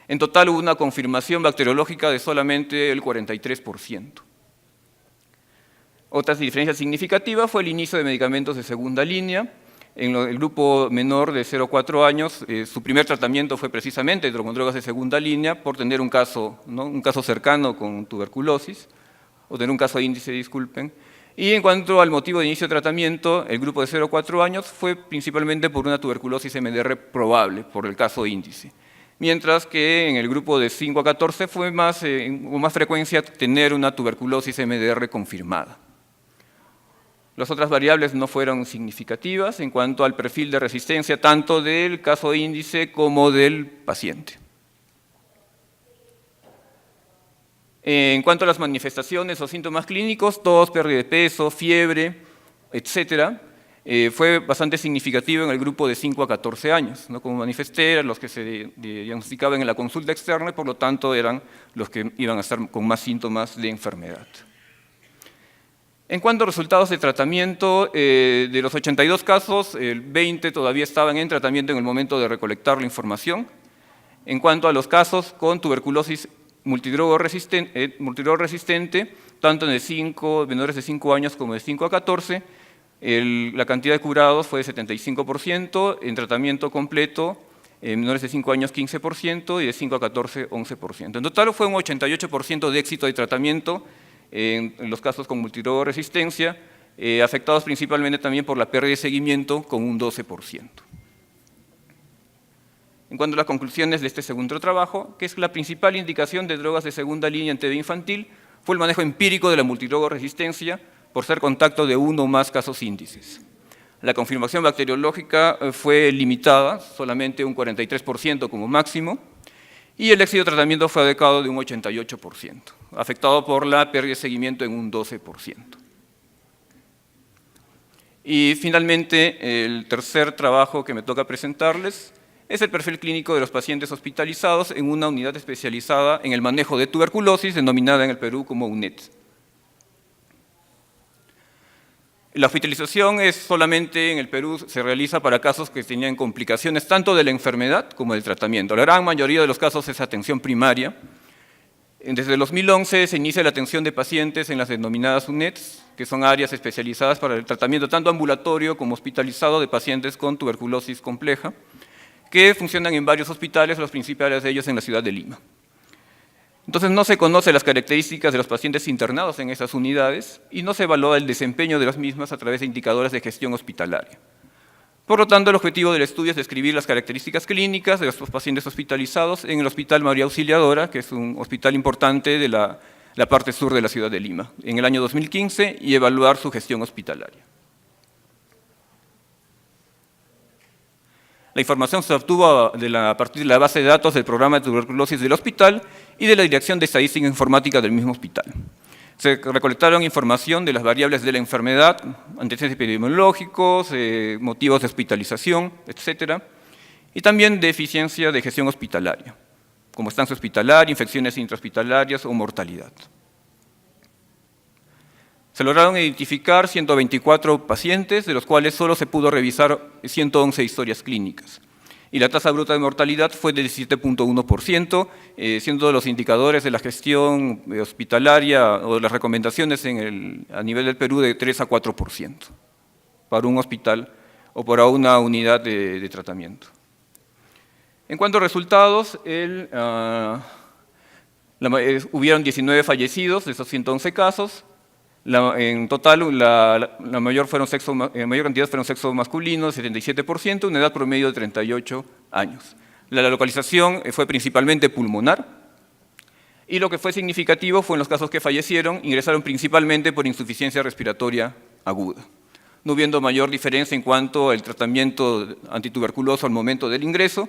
En total, hubo una confirmación bacteriológica de solamente el 43%. Otra diferencia significativa fue el inicio de medicamentos de segunda línea. En el grupo menor de 0 a 4 años, su primer tratamiento fue precisamente drogas de segunda línea por tener un caso cercano con tuberculosis, o tener un caso índice, disculpen. Y en cuanto al motivo de inicio de tratamiento, el grupo de 0 a 4 años fue principalmente por una tuberculosis MDR probable, por el caso índice. Mientras que en el grupo de 5 a 14 fue con más frecuencia tener una tuberculosis MDR confirmada. Las otras variables no fueron significativas en cuanto al perfil de resistencia tanto del caso índice como del paciente. En cuanto a las manifestaciones o síntomas clínicos, tos, pérdida de peso, fiebre, etcétera, fue bastante significativo en el grupo de 5 a 14 años. Como manifesté, eran los que se diagnosticaban en la consulta externa y por lo tanto eran los que iban a estar con más síntomas de enfermedad. En cuanto a resultados de tratamiento, de los 82 casos, el 20 todavía estaban en tratamiento en el momento de recolectar la información. En cuanto a los casos con tuberculosis multidroga resistente, tanto en menores de 5 años como de 5 a 14, la cantidad de curados fue de 75%, en tratamiento completo, menores de 5 años 15% y de 5 a 14 11%. En total fue un 88% de éxito de tratamiento en los casos con multidroga resistencia, afectados principalmente también por la pérdida de seguimiento con un 12%. En cuanto a las conclusiones de este segundo trabajo, que es la principal indicación de drogas de segunda línea en TB infantil, fue el manejo empírico de la multidroga resistencia por ser contacto de uno o más casos índices. La confirmación bacteriológica fue limitada, solamente un 43% como máximo, y el éxito de tratamiento fue adecuado de un 88%, afectado por la pérdida de seguimiento en un 12%. Y finalmente, el tercer trabajo que me toca presentarles es el perfil clínico de los pacientes hospitalizados en una unidad especializada en el manejo de tuberculosis, denominada en el Perú como UNED. La hospitalización es solamente en el Perú, se realiza para casos que tenían complicaciones tanto de la enfermedad como del tratamiento. La gran mayoría de los casos es atención primaria. Desde el 2011 se inicia la atención de pacientes en las denominadas UNEDs, que son áreas especializadas para el tratamiento tanto ambulatorio como hospitalizado de pacientes con tuberculosis compleja, que funcionan en varios hospitales, los principales de ellos en la ciudad de Lima. Entonces no se conocen las características de los pacientes internados en esas unidades y no se evalúa el desempeño de las mismas a través de indicadores de gestión hospitalaria. Por lo tanto, el objetivo del estudio es describir las características clínicas de estos pacientes hospitalizados en el Hospital María Auxiliadora, que es un hospital importante de la parte sur de la ciudad de Lima, en el año 2015, y evaluar su gestión hospitalaria. La información se obtuvo a partir de la base de datos del programa de tuberculosis del hospital y de la Dirección de Estadística Informática del mismo hospital. Se recolectaron información de las variables de la enfermedad, antecedentes epidemiológicos, motivos de hospitalización, etc. Y también de eficiencia de gestión hospitalaria, como estancia hospitalaria, infecciones intrahospitalarias o mortalidad. Se lograron identificar 124 pacientes, de los cuales solo se pudo revisar 111 historias clínicas. Y la tasa bruta de mortalidad fue de 17.1%, siendo los indicadores de la gestión hospitalaria o las recomendaciones a nivel del Perú de 3 a 4% para un hospital o para una unidad de tratamiento. En cuanto a resultados, hubieron 19 fallecidos de esos 111 casos. En total, la mayor cantidad fueron sexo masculino, 77%, una edad promedio de 38 años. La localización fue principalmente pulmonar, y lo que fue significativo fue en los casos que fallecieron, ingresaron principalmente por insuficiencia respiratoria aguda, no hubiendo mayor diferencia en cuanto al tratamiento antituberculoso al momento del ingreso.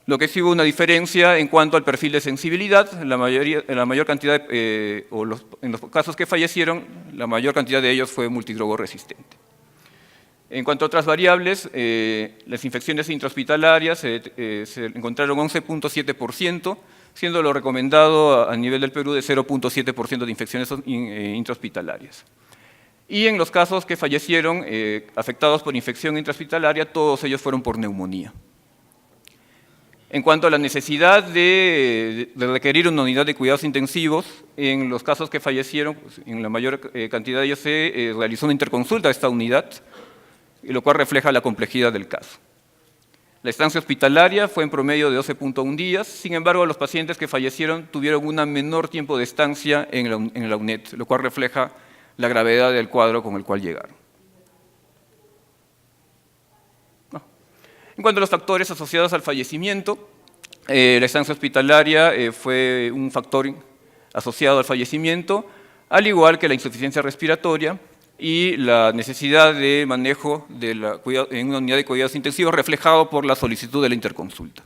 Lo que sí hubo una diferencia en cuanto al perfil de sensibilidad, la mayor cantidad, en los casos que fallecieron, la mayor cantidad de ellos fue multidrogo resistente. En cuanto a otras variables, las infecciones intrahospitalarias se encontraron 11.7%, siendo lo recomendado a nivel del Perú de 0.7% de infecciones intrahospitalarias. Y en los casos que fallecieron afectados por infección intrahospitalaria, todos ellos fueron por neumonía. En cuanto a la necesidad de requerir una unidad de cuidados intensivos, en los casos que fallecieron, pues, en la mayor cantidad de ellos se realizó una interconsulta a esta unidad, lo cual refleja la complejidad del caso. La estancia hospitalaria fue en promedio de 12.1 días, sin embargo, los pacientes que fallecieron tuvieron un menor tiempo de estancia en la UNED, lo cual refleja la gravedad del cuadro con el cual llegaron. En cuanto a los factores asociados al fallecimiento, la estancia hospitalaria fue un factor asociado al fallecimiento, al igual que la insuficiencia respiratoria y la necesidad de manejo en una unidad de cuidados intensivos, reflejado por la solicitud de la interconsulta.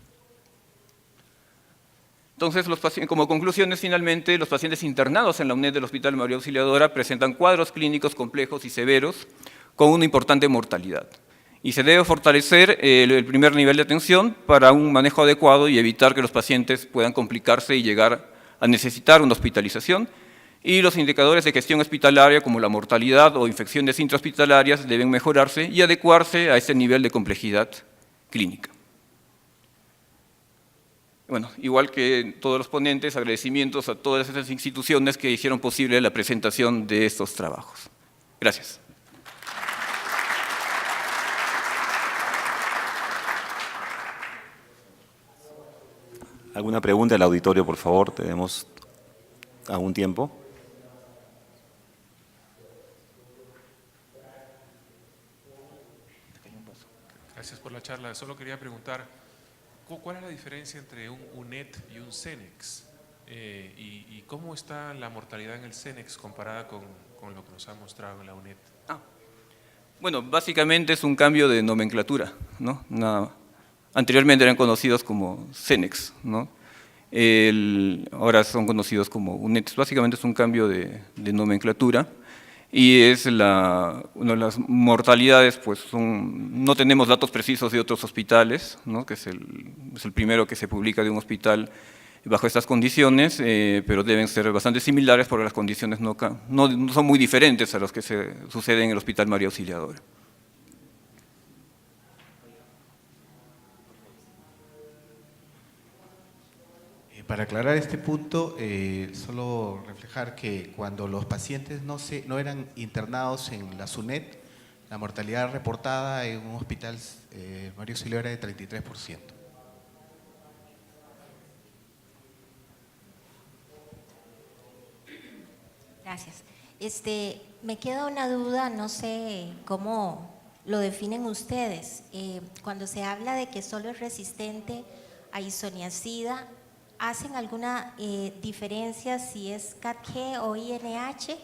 Entonces, como conclusiones, finalmente, los pacientes internados en la UNED del Hospital María Auxiliadora presentan cuadros clínicos complejos y severos con una importante mortalidad. Y se debe fortalecer el primer nivel de atención para un manejo adecuado y evitar que los pacientes puedan complicarse y llegar a necesitar una hospitalización. Y los indicadores de gestión hospitalaria, como la mortalidad o infecciones intrahospitalarias, deben mejorarse y adecuarse a ese nivel de complejidad clínica. Bueno, igual que todos los ponentes, agradecimientos a todas esas instituciones que hicieron posible la presentación de estos trabajos. Gracias. ¿Alguna pregunta del auditorio, por favor? Tenemos algún tiempo. Gracias por la charla. Solo quería preguntar, ¿cuál es la diferencia entre un UNED y un CENEX? ¿Y cómo está la mortalidad en el CENEX comparada con lo que nos ha mostrado en la UNED? Bueno, básicamente es un cambio de nomenclatura, ¿no? Anteriormente eran conocidos como CENEX, ¿no? Ahora son conocidos como UNED. Básicamente es un cambio de nomenclatura y es una de las mortalidades, pues no tenemos datos precisos de otros hospitales, ¿no? Que es el primero que se publica de un hospital bajo estas condiciones, pero deben ser bastante similares porque las condiciones no son muy diferentes a las que suceden en el Hospital María Auxiliadora. Para aclarar este punto, solo reflejar que cuando los pacientes no eran internados en la SUNET, la mortalidad reportada en un hospital María Auxiliadora era de 33%. Gracias. Me queda una duda, no sé cómo lo definen ustedes. Cuando se habla de que solo es resistente a isoniazida, ¿hacen alguna diferencia si es CAT-G o INH?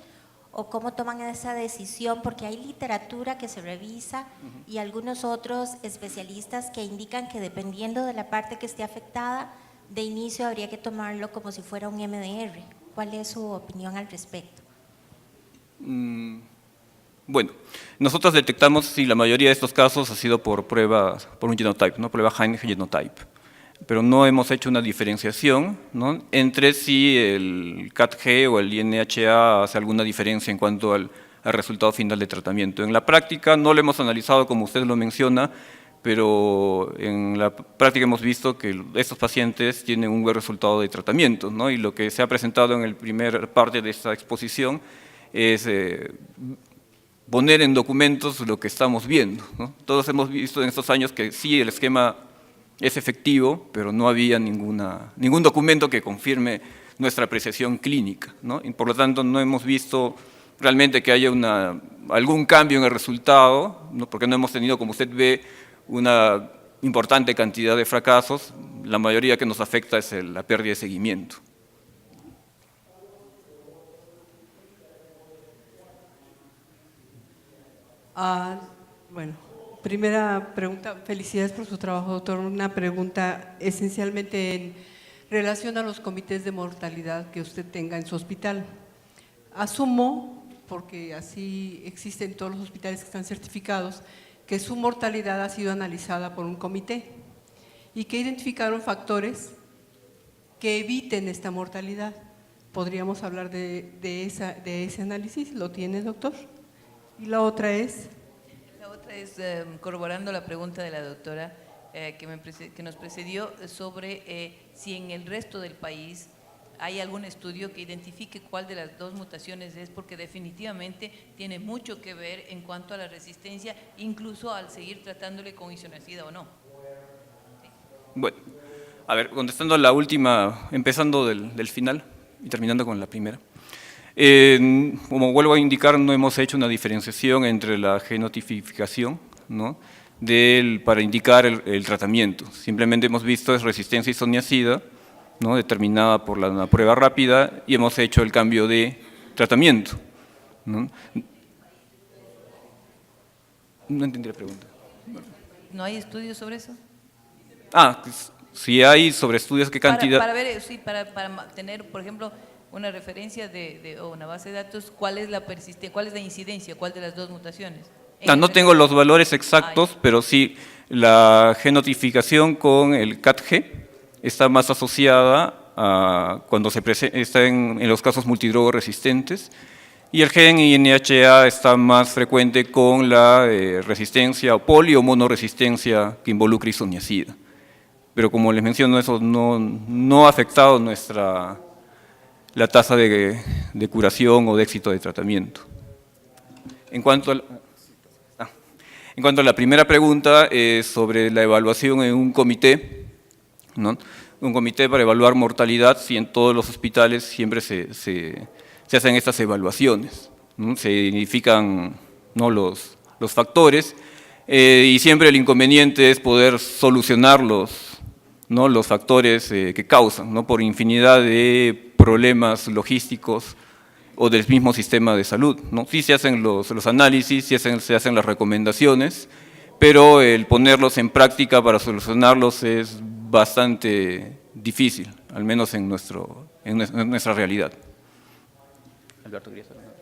¿O cómo toman esa decisión? Porque hay literatura que se revisa y algunos otros especialistas que indican que dependiendo de la parte que esté afectada, de inicio habría que tomarlo como si fuera un MDR. ¿Cuál es su opinión al respecto? Bueno, nosotros detectamos si la mayoría de estos casos ha sido por pruebas, por un genotype, ¿no? Prueba Hain Genotype. Pero no hemos hecho una diferenciación, ¿no?, entre si el CAT-G o el INHA hace alguna diferencia en cuanto al resultado final de tratamiento. En la práctica no lo hemos analizado como usted lo menciona, pero en la práctica hemos visto que estos pacientes tienen un buen resultado de tratamiento, ¿no? Y lo que se ha presentado en la primera parte de esta exposición es poner en documentos lo que estamos viendo, ¿no? Todos hemos visto en estos años que sí, el esquema es efectivo, pero no había ningún documento que confirme nuestra apreciación clínica, ¿no? Y por lo tanto no hemos visto realmente que haya algún cambio en el resultado, ¿no? Porque no hemos tenido, como usted ve, una importante cantidad de fracasos. La mayoría que nos afecta es la pérdida de seguimiento. Bueno, primera pregunta, felicidades por su trabajo, doctor. Una pregunta esencialmente en relación a los comités de mortalidad que usted tenga en su hospital. Asumo, porque así existen todos los hospitales que están certificados, que su mortalidad ha sido analizada por un comité y que identificaron factores que eviten esta mortalidad. ¿Podríamos hablar de ese análisis? ¿Lo tiene, doctor? Y la otra es… corroborando la pregunta de la doctora que nos precedió sobre si en el resto del país hay algún estudio que identifique cuál de las dos mutaciones es, porque definitivamente tiene mucho que ver en cuanto a la resistencia, incluso al seguir tratándole con isoniazida o no. ¿Sí? Bueno, a ver, contestando a la última, empezando del final y terminando con la primera. Como vuelvo a indicar, no hemos hecho una diferenciación entre la genotipificación, ¿no?, para indicar el tratamiento. Simplemente hemos visto resistencia isoniazida, ¿no?, determinada por una prueba rápida, y hemos hecho el cambio de tratamiento, ¿no? No entendí la pregunta. ¿No hay estudios sobre eso? Si hay sobre estudios, ¿qué cantidad? Para ver, sí, para tener, por ejemplo, una referencia o una base de datos, ¿cuál es la persistencia, cuál es la incidencia, cuál de las dos mutaciones? No tengo los valores exactos, pero sí, la genotipificación con el CAT-G está más asociada a cuando está en los casos multidrogo resistentes, y el gen INHA está más frecuente con la resistencia o poli o monoresistencia que involucra isoniazida. Pero como les menciono, eso no ha afectado la tasa de curación o de éxito de tratamiento. En cuanto a la primera pregunta sobre la evaluación en un comité, ¿no?, un comité para evaluar mortalidad, sí, en todos los hospitales siempre se hacen estas evaluaciones, ¿no? Se identifican, ¿no?, los factores, y siempre el inconveniente es poder solucionar los factores que causan, ¿no?, por infinidad de problemas logísticos o del mismo sistema de salud, ¿no? Sí se hacen los análisis, sí se hacen las recomendaciones, pero el ponerlos en práctica para solucionarlos es bastante difícil, al menos en nuestra realidad. Alberto, ¿querías hablar?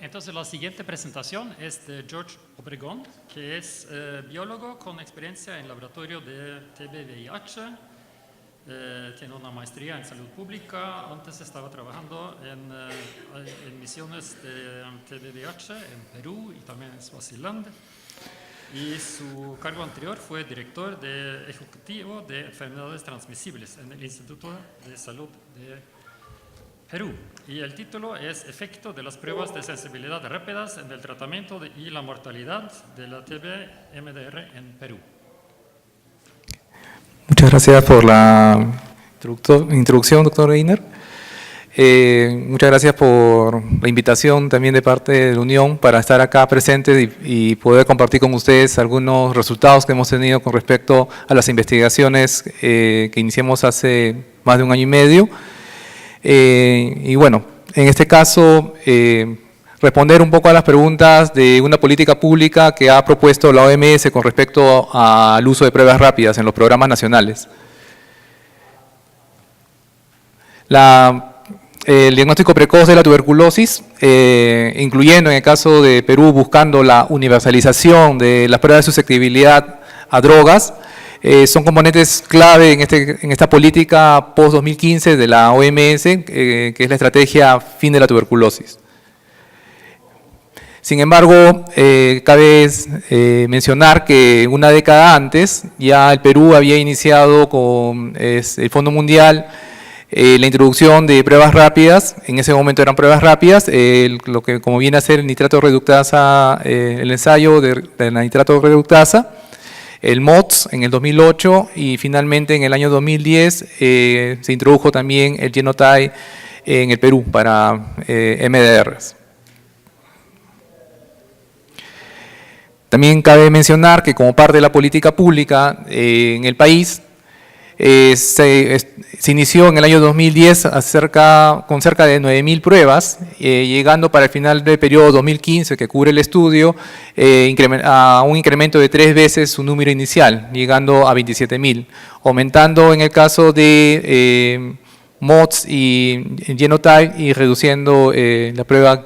Entonces, la siguiente presentación es de George Obregón, que es biólogo con experiencia en laboratorio de TB-VIH. Tiene una maestría en salud pública. Antes estaba trabajando en misiones de TB-VIH en Perú y también en Suazilandia. Y su cargo anterior fue director ejecutivo de enfermedades transmisibles en el Instituto de Salud de Perú. Y el título es Efecto de las pruebas de sensibilidad rápidas en el tratamiento y la mortalidad de la TB-MDR en Perú. Muchas gracias por la introducción, doctor Einer. Muchas gracias por la invitación también de parte de la Unión para estar acá presentes y poder compartir con ustedes algunos resultados que hemos tenido con respecto a las investigaciones que iniciamos hace más de 1 año y medio. Y bueno, en este caso, responder un poco a las preguntas de una política pública que ha propuesto la OMS con respecto al uso de pruebas rápidas en los programas nacionales. El diagnóstico precoz de la tuberculosis, incluyendo en el caso de Perú buscando la universalización de las pruebas de susceptibilidad a drogas, son componentes clave en esta política post-2015 de la OMS, que es la estrategia fin de la tuberculosis. Sin embargo, cabe mencionar que 1 década antes ya el Perú había iniciado con el Fondo Mundial la introducción de pruebas rápidas. En ese momento eran pruebas rápidas, lo que como viene a ser el nitrato reductasa, el ensayo de la nitrato reductasa, el MOTS en el 2008 y finalmente en el año 2010 se introdujo también el Genotype en el Perú para MDRs. También cabe mencionar que como parte de la política pública en el país, se inició en el año 2010 con cerca de 9.000 pruebas, llegando para el final del periodo 2015 que cubre el estudio a un incremento de 3 veces su número inicial, llegando a 27.000, aumentando en el caso de MOTS y Genotype y reduciendo la prueba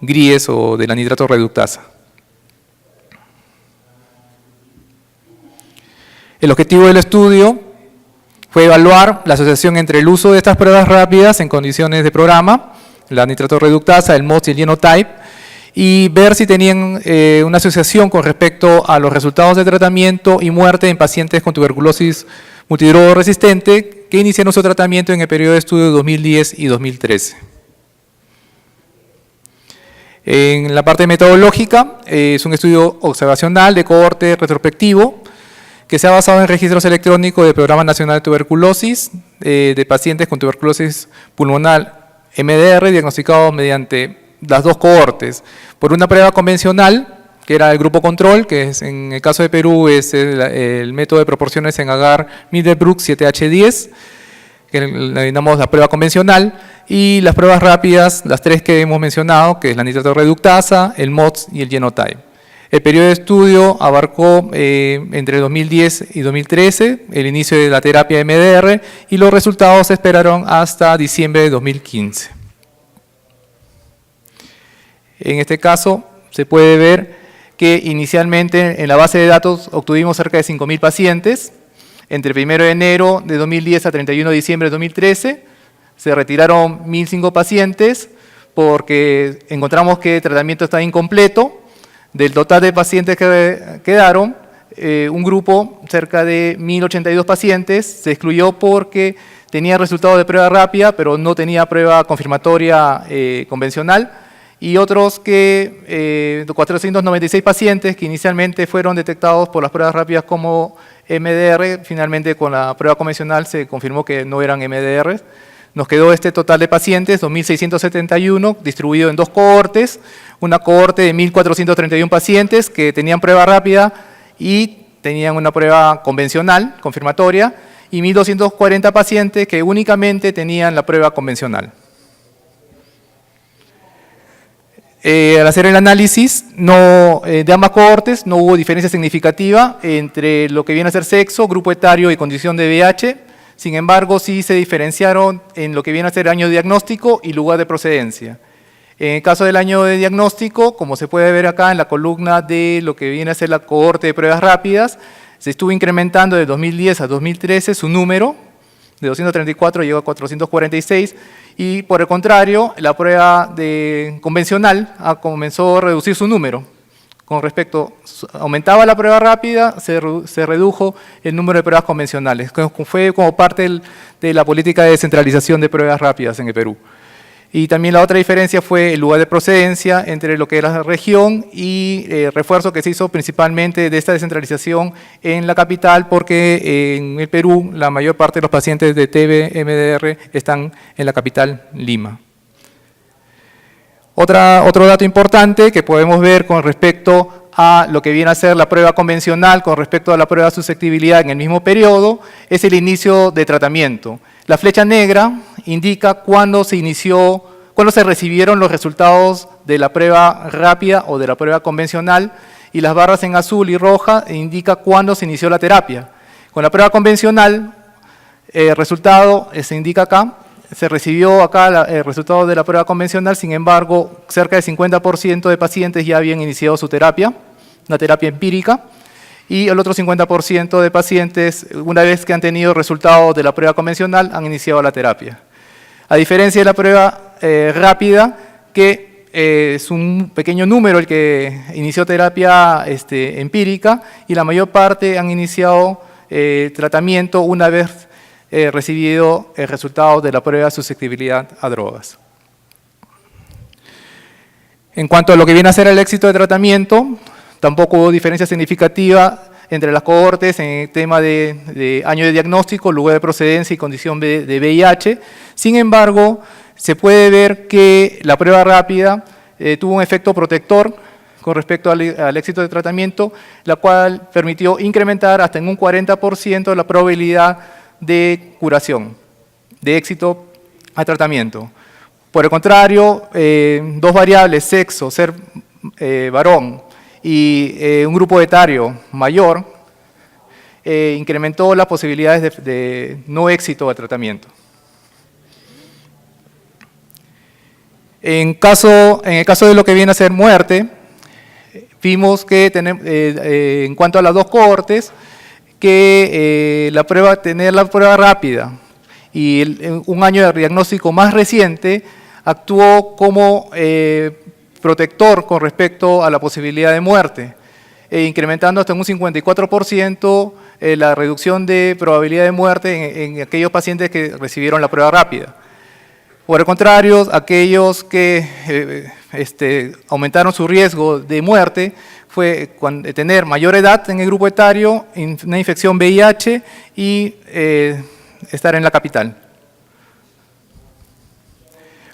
GRIES o de la nitrato reductasa. El objetivo del estudio fue evaluar la asociación entre el uso de estas pruebas rápidas en condiciones de programa, la nitrato reductasa, el MOTS y el Genotype, y ver si tenían una asociación con respecto a los resultados de tratamiento y muerte en pacientes con tuberculosis multidrogo resistente que iniciaron su tratamiento en el periodo de estudio de 2010 y 2013. En la parte metodológica, es un estudio observacional de cohorte retrospectivo que se ha basado en registros electrónicos del Programa Nacional de Tuberculosis de pacientes con tuberculosis pulmonar MDR diagnosticados mediante las 2 cohortes. Por una prueba convencional, que era el grupo control, que es, en el caso de Perú es el método de proporciones en agar-Middlebrook 7H10, que le denominamos la prueba convencional, y las pruebas rápidas, las 3 que hemos mencionado, que es la nitrato reductasa, el MOTS y el Genotype. El periodo de estudio abarcó entre 2010 y 2013 el inicio de la terapia MDR y los resultados se esperaron hasta diciembre de 2015. En este caso se puede ver que inicialmente en la base de datos obtuvimos cerca de 5.000 pacientes. Entre 1 de enero de 2010 a 31 de diciembre de 2013 se retiraron 1.005 pacientes porque encontramos que el tratamiento está incompleto. Del total de pacientes que quedaron, un grupo, cerca de 1.082 pacientes, se excluyó porque tenía resultados de prueba rápida, pero no tenía prueba confirmatoria convencional, y otros 496 pacientes que inicialmente fueron detectados por las pruebas rápidas como MDR, finalmente con la prueba convencional se confirmó que no eran MDR. Nos quedó este total de pacientes, 2.671, distribuido en 2 cohortes, una cohorte de 1.431 pacientes que tenían prueba rápida y tenían una prueba convencional, confirmatoria, y 1.240 pacientes que únicamente tenían la prueba convencional. Al hacer el análisis de ambas cohortes no hubo diferencia significativa entre lo que viene a ser sexo, grupo etario y condición de VIH. Sin embargo, sí se diferenciaron en lo que viene a ser año diagnóstico y lugar de procedencia. En el caso del año de diagnóstico, como se puede ver acá en la columna de lo que viene a ser la cohorte de pruebas rápidas, se estuvo incrementando de 2010 a 2013 su número, de 234 llegó a 446, y por el contrario, la prueba convencional comenzó a reducir su número. Con respecto, aumentaba la prueba rápida, se redujo el número de pruebas convencionales. Fue como parte de la política de descentralización de pruebas rápidas en el Perú. Y también la otra diferencia fue el lugar de procedencia entre lo que era la región y el refuerzo que se hizo principalmente de esta descentralización en la capital, porque en el Perú la mayor parte de los pacientes de TB-MDR están en la capital, Lima. Otro dato importante que podemos ver con respecto a lo que viene a ser la prueba convencional con respecto a la prueba de susceptibilidad en el mismo periodo es el inicio de tratamiento. La flecha negra indica cuándo se recibieron los resultados de la prueba rápida o de la prueba convencional, y las barras en azul y roja indica cuándo se inició la terapia. Con la prueba convencional, el resultado se indica acá, se recibió acá el resultado de la prueba convencional, sin embargo, cerca del 50% de pacientes ya habían iniciado su terapia, una terapia empírica, y el otro 50% de pacientes, una vez que han tenido resultados de la prueba convencional, han iniciado la terapia. A diferencia de la prueba rápida, que es un pequeño número el que inició terapia empírica, y la mayor parte han iniciado tratamiento una vez recibido el resultado de la prueba de susceptibilidad a drogas. En cuanto a lo que viene a ser el éxito de tratamiento, tampoco hubo diferencia significativa entre las cohortes en el tema de año de diagnóstico, lugar de procedencia y condición de VIH. Sin embargo, se puede ver que la prueba rápida tuvo un efecto protector con respecto al éxito de tratamiento, la cual permitió incrementar hasta en un 40% la probabilidad de curación, de éxito al tratamiento. Por el contrario, dos variables, sexo, ser varón, y un grupo etario mayor, incrementó las posibilidades de no éxito al tratamiento. En el caso de lo que viene a ser muerte, vimos que en cuanto a las dos cohortes, que tener la prueba rápida y un año de diagnóstico más reciente actuó como protector con respecto a la posibilidad de muerte, incrementando hasta un 54% la reducción de probabilidad de muerte en aquellos pacientes que recibieron la prueba rápida. Por el contrario, aquellos que aumentaron su riesgo de muerte fue tener mayor edad en el grupo etario, una infección VIH y estar en la capital.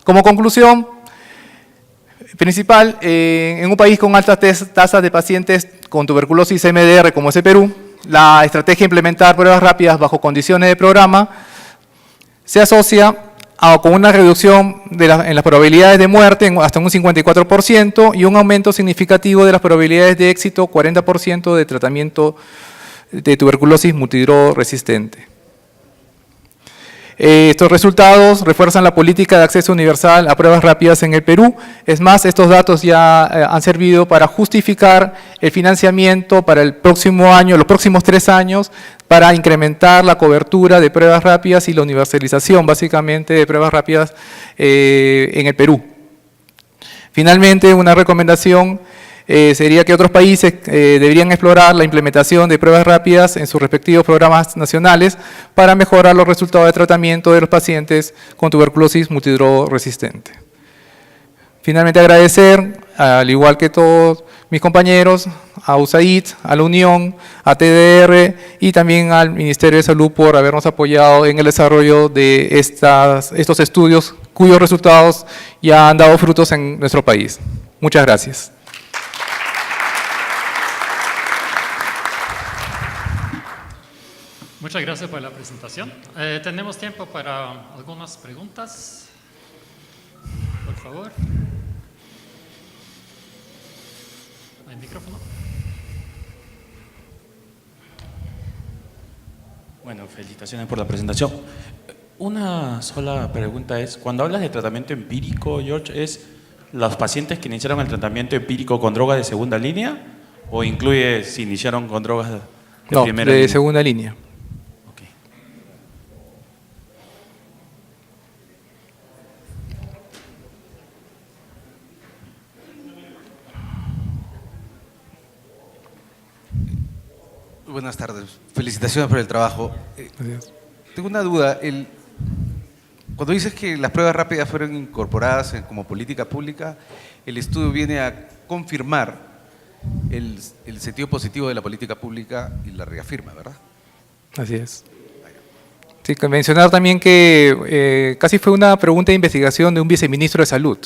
Como conclusión principal, en un país con altas tasas de pacientes con tuberculosis MDR como es el Perú, la estrategia de implementar pruebas rápidas bajo condiciones de programa se asocia con una reducción en las probabilidades de muerte hasta un 54% y un aumento significativo de las probabilidades de éxito, 40% de tratamiento de tuberculosis multidrogresistente. Estos resultados refuerzan la política de acceso universal a pruebas rápidas en el Perú. Es más, estos datos ya han servido para justificar el financiamiento para el próximo año, los próximos 3 años, para incrementar la cobertura de pruebas rápidas y la universalización, básicamente, de pruebas rápidas en el Perú. Finalmente, una recomendación sería que otros países deberían explorar la implementación de pruebas rápidas en sus respectivos programas nacionales para mejorar los resultados de tratamiento de los pacientes con tuberculosis multidrogresistente. Finalmente, agradecer, al igual que todos mis compañeros, a USAID, a la Unión, a TDR y también al Ministerio de Salud por habernos apoyado en el desarrollo de estos estudios cuyos resultados ya han dado frutos en nuestro país. Muchas gracias. Muchas gracias por la presentación. Tenemos tiempo para algunas preguntas. Por favor. ¿Hay micrófono? Bueno, felicitaciones por la presentación. Una sola pregunta es, cuando hablas de tratamiento empírico, George, los pacientes que iniciaron el tratamiento empírico con drogas de segunda línea o incluye si iniciaron con drogas de primera línea? De segunda línea. Buenas tardes. Felicitaciones por el trabajo. Gracias. Tengo una duda. Cuando dices que las pruebas rápidas fueron incorporadas como política pública, el estudio viene a confirmar el sentido positivo de la política pública y la reafirma, ¿verdad? Así es. Sí, mencionar también que casi fue una pregunta de investigación de un viceministro de Salud.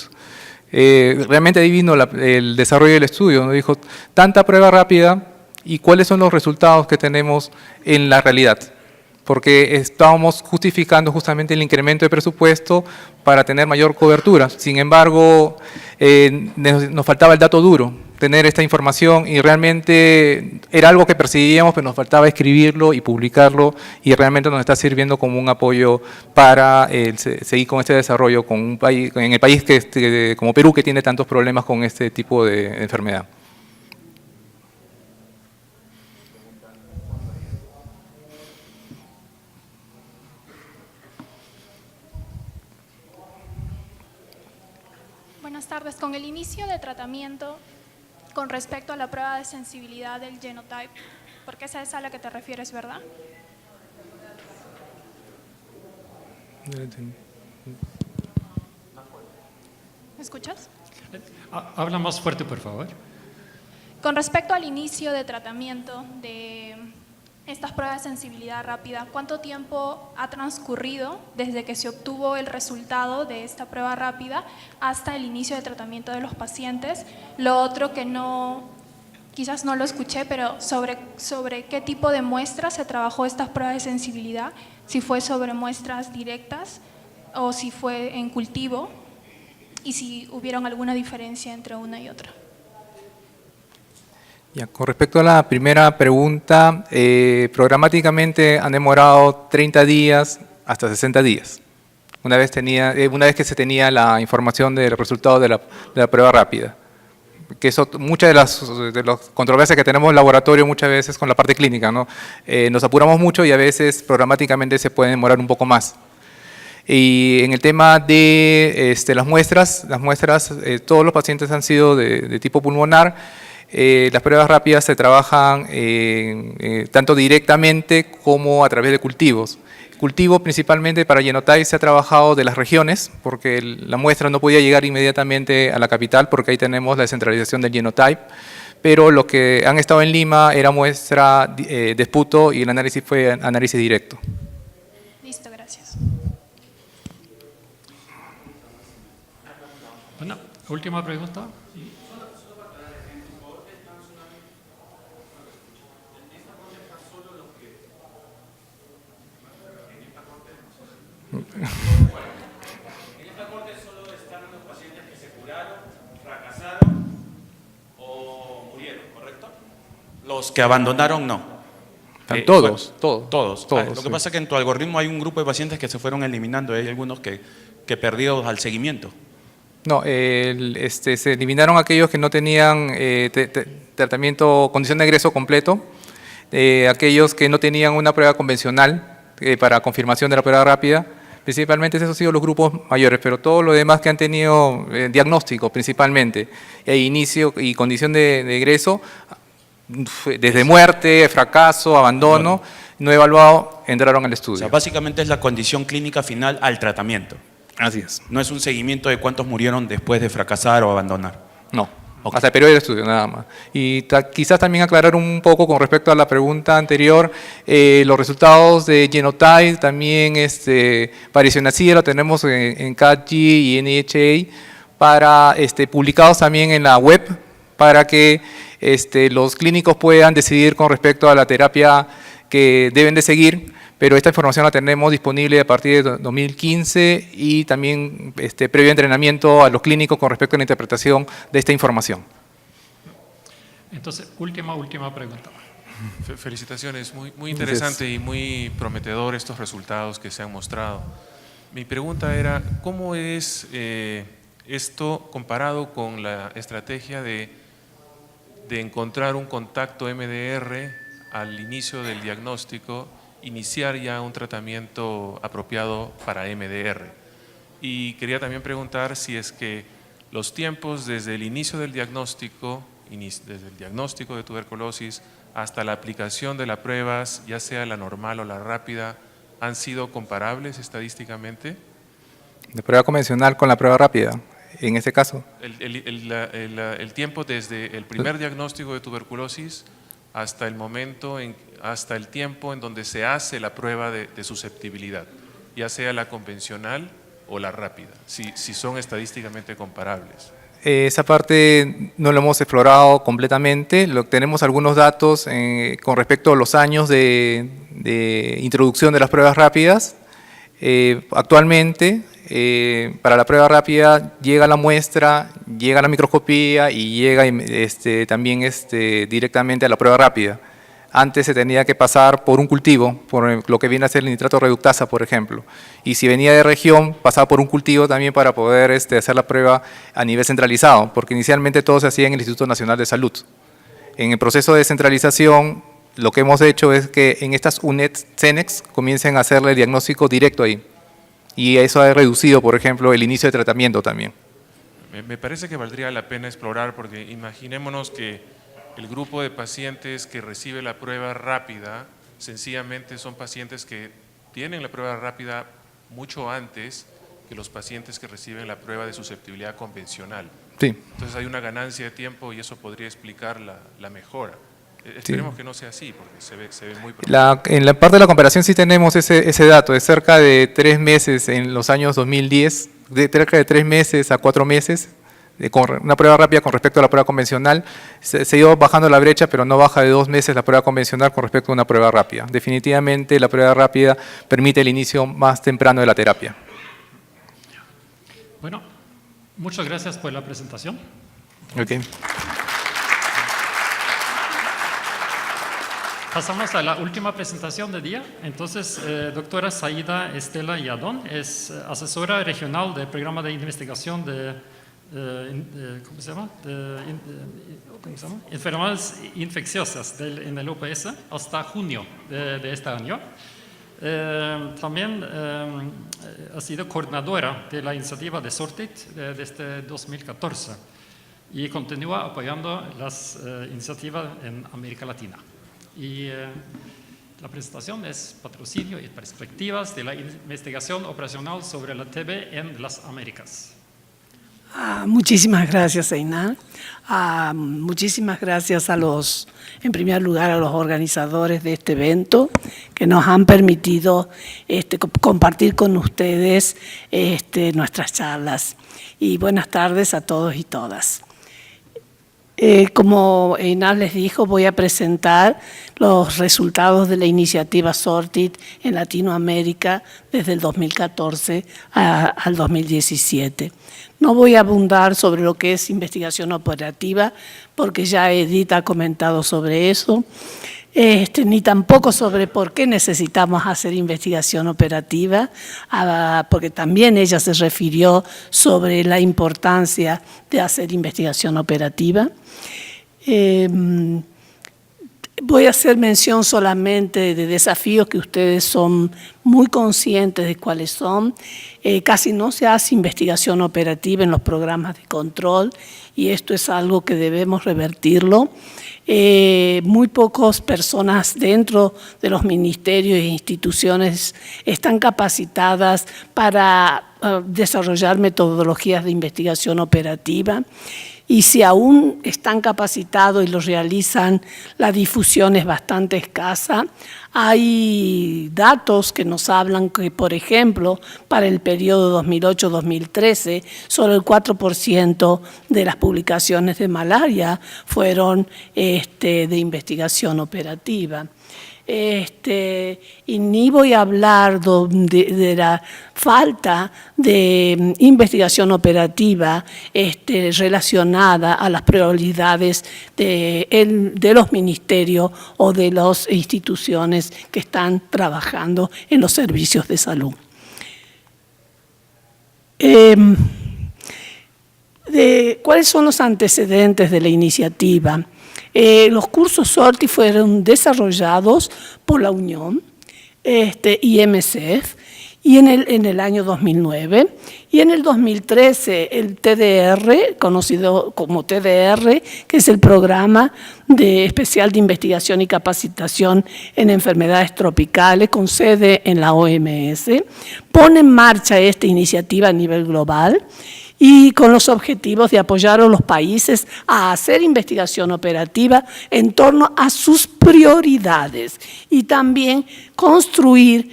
Realmente ahí vino el desarrollo del estudio, ¿no? Dijo, tanta prueba rápida y cuáles son los resultados que tenemos en la realidad. Porque estábamos justificando justamente el incremento de presupuesto para tener mayor cobertura. Sin embargo, nos faltaba el dato duro, tener esta información, y realmente era algo que percibíamos, pero nos faltaba escribirlo y publicarlo, y realmente nos está sirviendo como un apoyo para seguir con este desarrollo con un país, en el país como Perú, que tiene tantos problemas con este tipo de enfermedad. Buenas tardes. Con el inicio de tratamiento con respecto a la prueba de sensibilidad del genotype, porque esa es a la que te refieres, ¿verdad? ¿Me escuchas? Habla más fuerte, por favor. Con respecto al inicio de tratamiento de estas pruebas de sensibilidad rápida, ¿cuánto tiempo ha transcurrido desde que se obtuvo el resultado de esta prueba rápida hasta el inicio de tratamiento de los pacientes? Lo otro que quizás no lo escuché, pero sobre qué tipo de muestras se trabajó estas pruebas de sensibilidad, si fue sobre muestras directas o si fue en cultivo, y si hubieron alguna diferencia entre una y otra. Ya, con respecto a la primera pregunta, programáticamente han demorado 30 días hasta 60 días, una vez que se tenía la información del resultado de la prueba rápida. Que eso, muchas de las controversias que tenemos en el laboratorio muchas veces con la parte clínica, ¿no? Nos apuramos mucho y a veces programáticamente se puede demorar un poco más. Y en el tema de las muestras, todos los pacientes han sido de tipo pulmonar. Las pruebas rápidas se trabajan tanto directamente como a través de cultivos. Cultivo principalmente para genotype se ha trabajado de las regiones, porque la muestra no podía llegar inmediatamente a la capital, porque ahí tenemos la descentralización del genotype. Pero los que han estado en Lima era muestra de esputo y el análisis fue análisis directo. Listo, gracias. Bueno, última pregunta. En esta corte solo están los pacientes que se curaron, fracasaron o murieron, ¿correcto? Los que abandonaron, no. Todos. Lo que pasa es que en tu algoritmo hay un grupo de pacientes que se fueron eliminando, hay algunos que perdidos al seguimiento. No, se eliminaron aquellos que no tenían tratamiento, condición de egreso completo, aquellos que no tenían una prueba convencional para confirmación de la prueba rápida. Principalmente esos han sido los grupos mayores, pero todos los demás que han tenido diagnóstico principalmente, inicio y condición de egreso, desde muerte, fracaso, abandono, no evaluado, entraron al estudio. O sea, básicamente es la condición clínica final al tratamiento. Así es. No es un seguimiento de cuántos murieron después de fracasar o abandonar. No. Hasta el periodo de estudio, nada más. Y quizás también aclarar un poco con respecto a la pregunta anterior, los resultados de genotype, también para isonacida lo tenemos en CATG y NHA, publicados también en la web, para que los clínicos puedan decidir con respecto a la terapia que deben de seguir. Pero esta información la tenemos disponible a partir de 2015 y también previo entrenamiento a los clínicos con respecto a la interpretación de esta información. Entonces, última pregunta. Felicitaciones, muy interesante y muy prometedor estos resultados que se han mostrado. Mi pregunta era, ¿cómo es Esto comparado con la estrategia de encontrar un contacto MDR al inicio del diagnóstico, iniciar ya un tratamiento apropiado para MDR. Y quería también preguntar si es que los tiempos desde el inicio del diagnóstico, desde el diagnóstico de tuberculosis hasta la aplicación de las pruebas, ya sea la normal o la rápida, ¿han sido comparables estadísticamente? ¿De prueba convencional con la prueba rápida, en este caso? El tiempo desde el primer diagnóstico de tuberculosis hasta el tiempo en donde se hace la prueba de susceptibilidad, ya sea la convencional o la rápida, si son estadísticamente comparables. Esa parte no lo hemos explorado completamente. Tenemos algunos datos con respecto a los años de introducción de las pruebas rápidas. Actualmente, para la prueba rápida llega la muestra, llega la microscopía y llega también directamente a la prueba rápida. Antes se tenía que pasar por un cultivo, por lo que viene a ser el nitrato reductasa, por ejemplo. Y si venía de región, pasaba por un cultivo también para poder hacer la prueba a nivel centralizado, porque inicialmente todo se hacía en el Instituto Nacional de Salud. En el proceso de descentralización, lo que hemos hecho es que en estas UNED CENEX comiencen a hacerle el diagnóstico directo ahí. Y eso ha reducido, por ejemplo, el inicio de tratamiento también. Me parece que valdría la pena explorar, porque imaginémonos que el grupo de pacientes que recibe la prueba rápida, sencillamente son pacientes que tienen la prueba rápida mucho antes que los pacientes que reciben la prueba de susceptibilidad convencional. Sí. Entonces hay una ganancia de tiempo y eso podría explicar la mejora. Esperemos que no sea así, porque se ve muy preocupante. En la parte de la comparación sí tenemos ese dato, de cerca de 3 meses en los años 2010, de cerca de 3 meses a 4 meses, con una prueba rápida con respecto a la prueba convencional. Se ha ido bajando la brecha, pero no baja de 2 meses la prueba convencional con respecto a una prueba rápida. Definitivamente la prueba rápida permite el inicio más temprano de la terapia. Bueno, muchas gracias por la presentación. Okay. Pasamos a la última presentación del día. Entonces, doctora Saida Estela Yadón es asesora regional del programa de investigación ¿cómo se llama? Enfermedades infecciosas en el UPS hasta junio de este año. También ha sido coordinadora de la iniciativa de SORTIT desde 2014 y continúa apoyando las iniciativas en América Latina. Y la presentación es patrocinio y perspectivas de la investigación operacional sobre la TB en las Américas. Muchísimas gracias, Einal. Muchísimas gracias en primer lugar, a los organizadores de este evento que nos han permitido compartir con ustedes nuestras charlas. Y buenas tardes a todos y todas. Como Einal les dijo, voy a presentar los resultados de la iniciativa SORTIT en Latinoamérica desde el 2014 al 2017. No voy a abundar sobre lo que es investigación operativa, porque ya Edith ha comentado sobre eso, ni tampoco sobre por qué necesitamos hacer investigación operativa, porque también ella se refirió sobre la importancia de hacer investigación operativa. Voy a hacer mención solamente de desafíos que ustedes son muy conscientes de cuáles son. Casi no se hace investigación operativa en los programas de control y esto es algo que debemos revertirlo. Muy pocas personas dentro de los ministerios e instituciones están capacitadas para desarrollar metodologías de investigación operativa. Y si aún están capacitados y lo realizan, la difusión es bastante escasa. Hay datos que nos hablan que, por ejemplo, para el periodo 2008-2013, solo el 4% de las publicaciones de malaria fueron de investigación operativa. Y ni voy a hablar de la falta de investigación operativa relacionada a las prioridades de los ministerios o de las instituciones que están trabajando en los servicios de salud. de cuáles son los antecedentes de la iniciativa. Los cursos SORTI fueron desarrollados por la Unión y MSF y en el año 2009. Y en el 2013 el TDR, conocido como TDR, que es el Programa Especial de Investigación y Capacitación en Enfermedades Tropicales, con sede en la OMS, pone en marcha esta iniciativa a nivel global y con los objetivos de apoyar a los países a hacer investigación operativa en torno a sus prioridades y también construir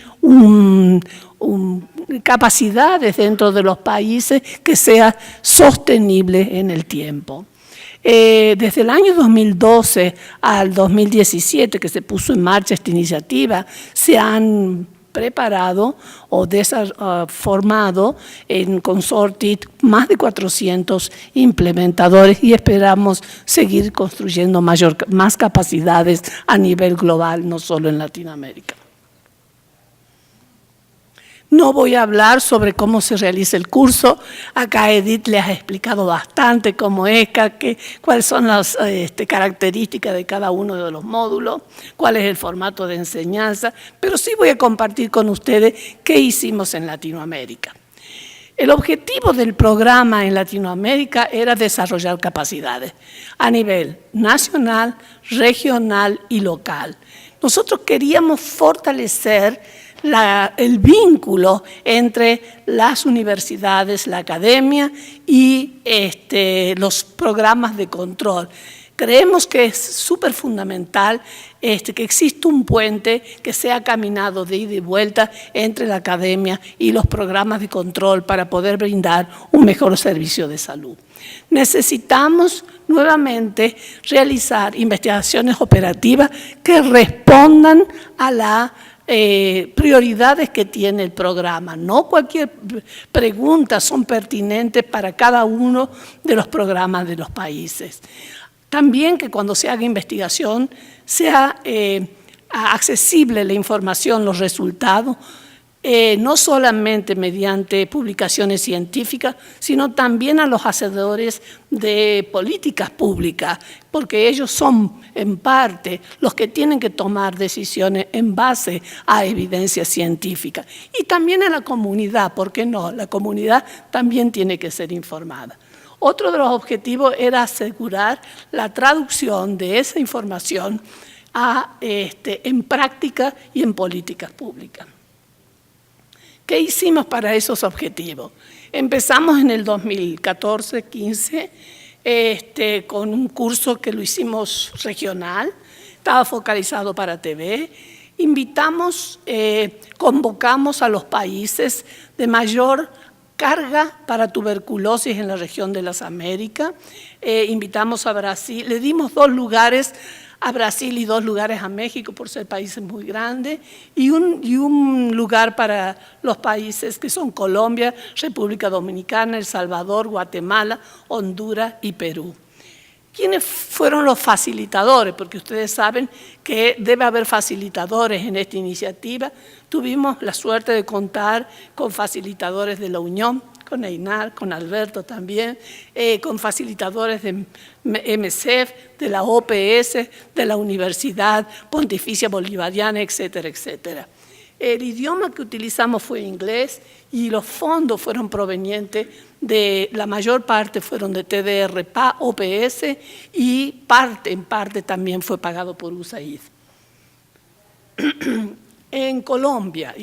capacidades dentro de los países que sea sostenible en el tiempo. Desde el año 2012 al 2017 que se puso en marcha esta iniciativa, se han preparado o formado en Consortit más de 400 implementadores y esperamos seguir construyendo más capacidades a nivel global, no solo en Latinoamérica. No voy a hablar sobre cómo se realiza el curso. Acá Edith les ha explicado bastante cómo es, cuáles son las características de cada uno de los módulos, cuál es el formato de enseñanza, pero sí voy a compartir con ustedes qué hicimos en Latinoamérica. El objetivo del programa en Latinoamérica era desarrollar capacidades a nivel nacional, regional y local. Nosotros queríamos fortalecer el vínculo entre las universidades, la academia y los programas de control. Creemos que es súper fundamental que exista un puente que sea caminado de ida y vuelta entre la academia y los programas de control para poder brindar un mejor servicio de salud. Necesitamos nuevamente realizar investigaciones operativas que respondan a las prioridades que tiene el programa. No cualquier pregunta son pertinentes para cada uno de los programas de los países. También que cuando se haga investigación sea accesible la información, los resultados, no solamente mediante publicaciones científicas, sino también a los hacedores de políticas públicas, porque ellos son en parte los que tienen que tomar decisiones en base a evidencia científica. Y también a la comunidad, ¿por qué no? La comunidad también tiene que ser informada. Otro de los objetivos era asegurar la traducción de esa información en práctica y en políticas públicas. ¿Qué hicimos para esos objetivos? Empezamos en el 2014-15 con un curso que lo hicimos regional, estaba focalizado para TV. Convocamos a los países de mayor carga para tuberculosis en la región de las Américas. Invitamos a Brasil, le dimos 2 lugares a Brasil y 2 lugares a México por ser países muy grandes y un lugar para los países que son Colombia, República Dominicana, El Salvador, Guatemala, Honduras y Perú. ¿Quiénes fueron los facilitadores? Porque ustedes saben que debe haber facilitadores en esta iniciativa. Tuvimos la suerte de contar con facilitadores de la Unión, con Einar, con Alberto también, con facilitadores de MSF, de la OPS, de la Universidad Pontificia Bolivariana, etcétera, etcétera. El idioma que utilizamos fue inglés y los fondos fueron provenientes la mayor parte fueron de TDR, OPS y en parte también fue pagado por USAID. En Colombia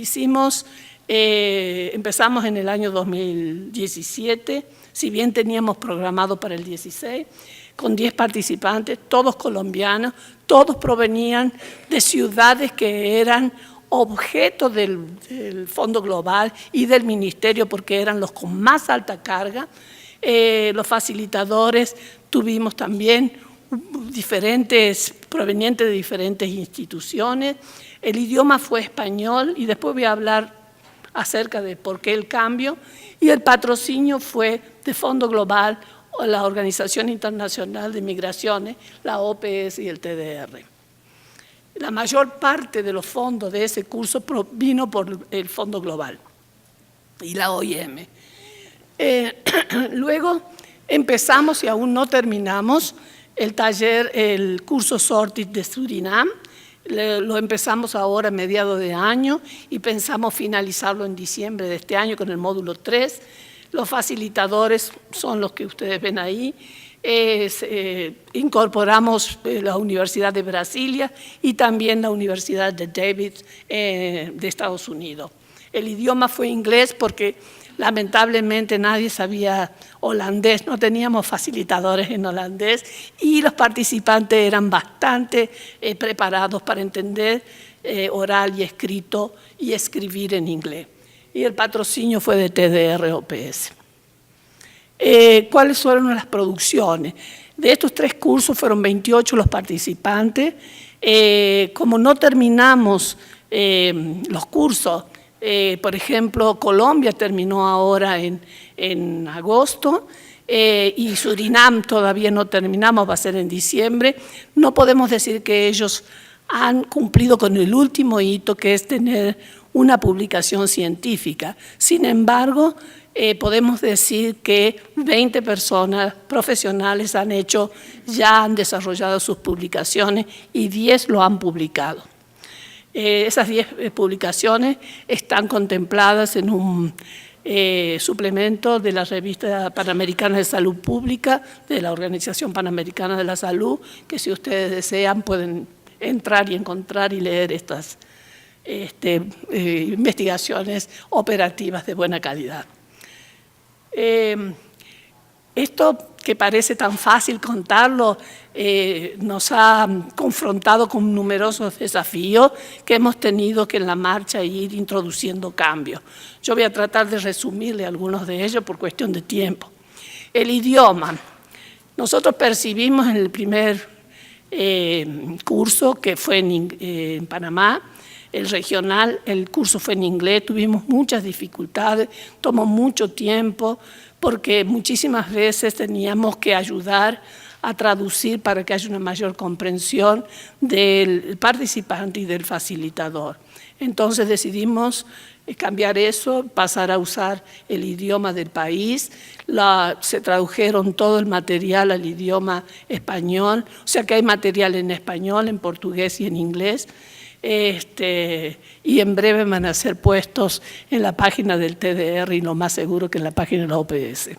empezamos en el año 2017, si bien teníamos programado para el 16, con 10 participantes, todos colombianos, todos provenían de ciudades que eran objeto del Fondo Global y del Ministerio porque eran los con más alta carga. Los facilitadores tuvimos también provenientes de diferentes instituciones. El idioma fue español y después voy a hablar acerca de por qué el cambio. Y el patrocinio fue de Fondo Global, la Organización Internacional de Migraciones, la OPS y el TDR. La mayor parte de los fondos de ese curso vino por el Fondo Global y la OIM. Luego Empezamos y aún no terminamos el curso Sortit de Surinam. Lo empezamos ahora a mediados de año y pensamos finalizarlo en diciembre de este año con el módulo 3. Los facilitadores son los que ustedes ven ahí. Incorporamos la Universidad de Brasilia y también la Universidad de David de Estados Unidos. El idioma fue inglés porque lamentablemente nadie sabía holandés, no teníamos facilitadores en holandés y los participantes eran bastante preparados para entender oral y escrito y escribir en inglés. Y el patrocinio fue de TDR-OPS. ¿Cuáles fueron las producciones? De estos 3 cursos fueron 28 los participantes. Como no terminamos los cursos, por ejemplo, Colombia terminó ahora en agosto y Surinam todavía no terminamos, va a ser en diciembre. No podemos decir que ellos han cumplido con el último hito, que es tener una publicación científica. Sin embargo, podemos decir que 20 personas profesionales ya han desarrollado sus publicaciones y 10 lo han publicado. Esas 10 publicaciones están contempladas en un suplemento de la Revista Panamericana de Salud Pública, de la Organización Panamericana de la Salud, que si ustedes desean pueden entrar y encontrar y leer estas investigaciones operativas de buena calidad. Esto que parece tan fácil contarlo, nos ha confrontado con numerosos desafíos que hemos tenido que en la marcha ir introduciendo cambios. Yo voy a tratar de resumirle algunos de ellos por cuestión de tiempo. El idioma. Nosotros percibimos en el primer curso, que fue en Panamá, el regional, el curso fue en inglés, tuvimos muchas dificultades, tomó mucho tiempo, porque muchísimas veces teníamos que ayudar a traducir para que haya una mayor comprensión del participante y del facilitador. Entonces decidimos cambiar eso, pasar a usar el idioma del país. Se tradujeron todo el material al idioma español, o sea que hay material en español, en portugués y en inglés. Y en breve van a ser puestos en la página del TDR y lo más seguro que en la página de la OPS.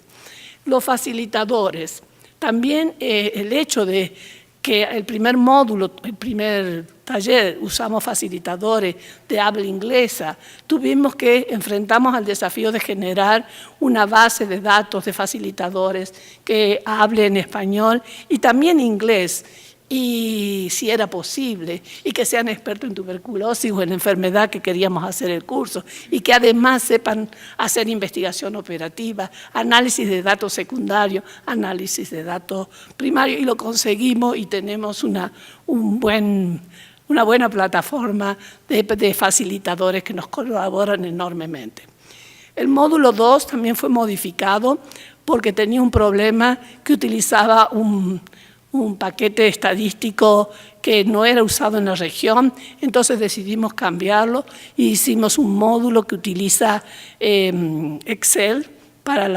Los facilitadores, también el hecho de que el primer módulo, el primer taller, usamos facilitadores de habla inglesa, enfrentamos al desafío de generar una base de datos de facilitadores que hablen español y también inglés, y si era posible, y que sean expertos en tuberculosis o en enfermedad que queríamos hacer el curso, y que además sepan hacer investigación operativa, análisis de datos secundarios, análisis de datos primarios, y lo conseguimos y tenemos una buena plataforma de facilitadores que nos colaboran enormemente. El módulo 2 también fue modificado porque tenía un problema que utilizaba un paquete estadístico que no era usado en la región, entonces decidimos cambiarlo y hicimos un módulo que utiliza Excel para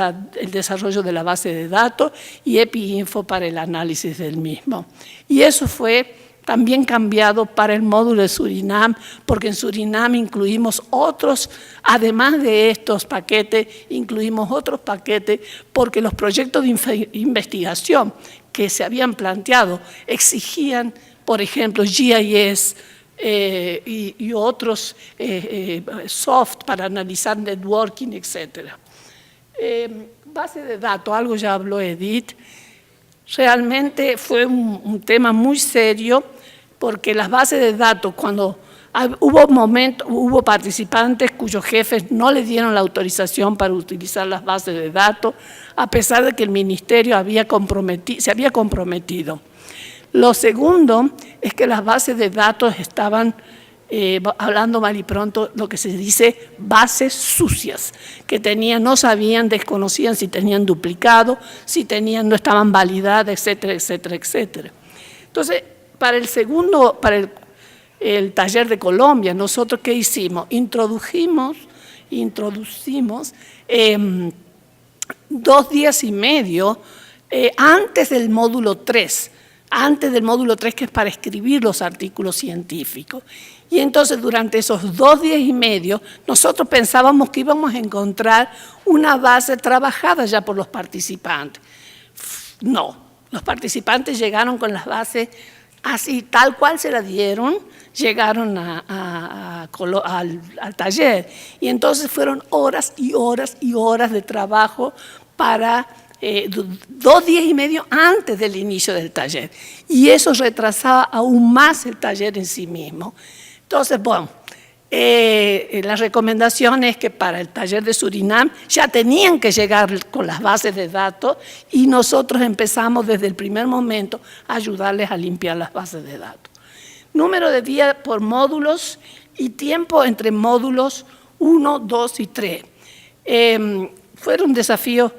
el desarrollo de la base de datos y EpiInfo para el análisis del mismo. Y eso fue también cambiado para el módulo de Surinam, porque en Surinam incluimos otros, además de estos paquetes, incluimos otros paquetes, porque los proyectos de investigación que se habían planteado exigían, por ejemplo, GIS y otros soft para analizar networking, etc. Base de datos, algo ya habló Edith. Realmente fue un tema muy serio, porque las bases de datos, cuando hubo participantes cuyos jefes no le dieron la autorización para utilizar las bases de datos, a pesar de que el ministerio se había comprometido. Lo segundo es que las bases de datos estaban, hablando mal y pronto, lo que se dice bases sucias, que no sabían, desconocían si tenían duplicado, si no estaban validadas, etcétera, etcétera, etcétera. Entonces, para el taller de Colombia, nosotros ¿qué hicimos? Introducimos 2 días y medio antes del módulo 3, que es para escribir los artículos científicos. Y entonces durante esos 2 días y medio nosotros pensábamos que íbamos a encontrar una base trabajada ya por los participantes. No, los participantes llegaron con las bases así, tal cual se la dieron, llegaron al taller. Y entonces fueron horas y horas y horas de trabajo para 2 días y medio antes del inicio del taller. Y eso retrasaba aún más el taller en sí mismo. Entonces, bueno, la recomendación es que para el taller de Surinam ya tenían que llegar con las bases de datos y nosotros empezamos desde el primer momento a ayudarles a limpiar las bases de datos. Número de días por módulos y tiempo entre módulos 1, 2 y 3. Fueron desafíos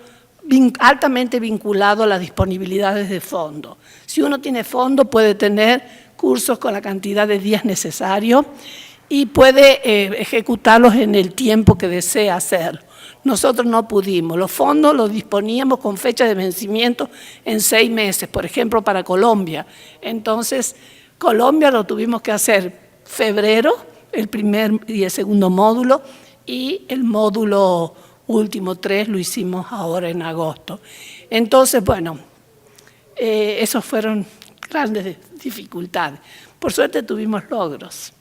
altamente vinculados a las disponibilidades de fondos. Si uno tiene fondo puede tener cursos con la cantidad de días necesarios y puede ejecutarlos en el tiempo que desea hacerlo. Nosotros no pudimos. Los fondos los disponíamos con fecha de vencimiento en 6 meses, por ejemplo, para Colombia. Entonces, Colombia lo tuvimos que hacer febrero, el primer y el segundo módulo, y el módulo último 3 lo hicimos ahora en agosto. Entonces, bueno, esos fueron grandes dificultades. Por suerte tuvimos logros.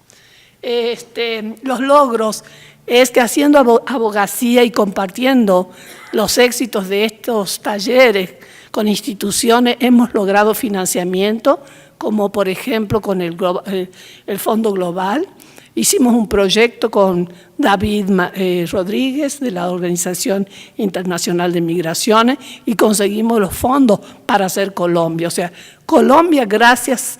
Los logros es que haciendo abogacía y compartiendo los éxitos de estos talleres con instituciones hemos logrado financiamiento, como por ejemplo con el Fondo Global. Hicimos un proyecto con David Rodríguez de la Organización Internacional de Migraciones y conseguimos los fondos para hacer Colombia. O sea, Colombia, gracias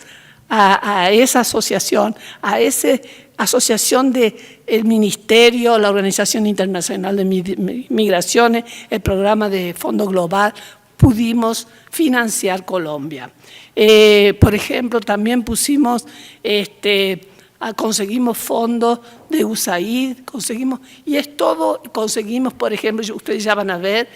a esa asociación, a esa asociación del Ministerio, la Organización Internacional de Migraciones, el programa de Fondo Global, pudimos financiar Colombia. Por ejemplo, también pusimos conseguimos fondos de USAID, conseguimos, por ejemplo, ustedes ya van a ver,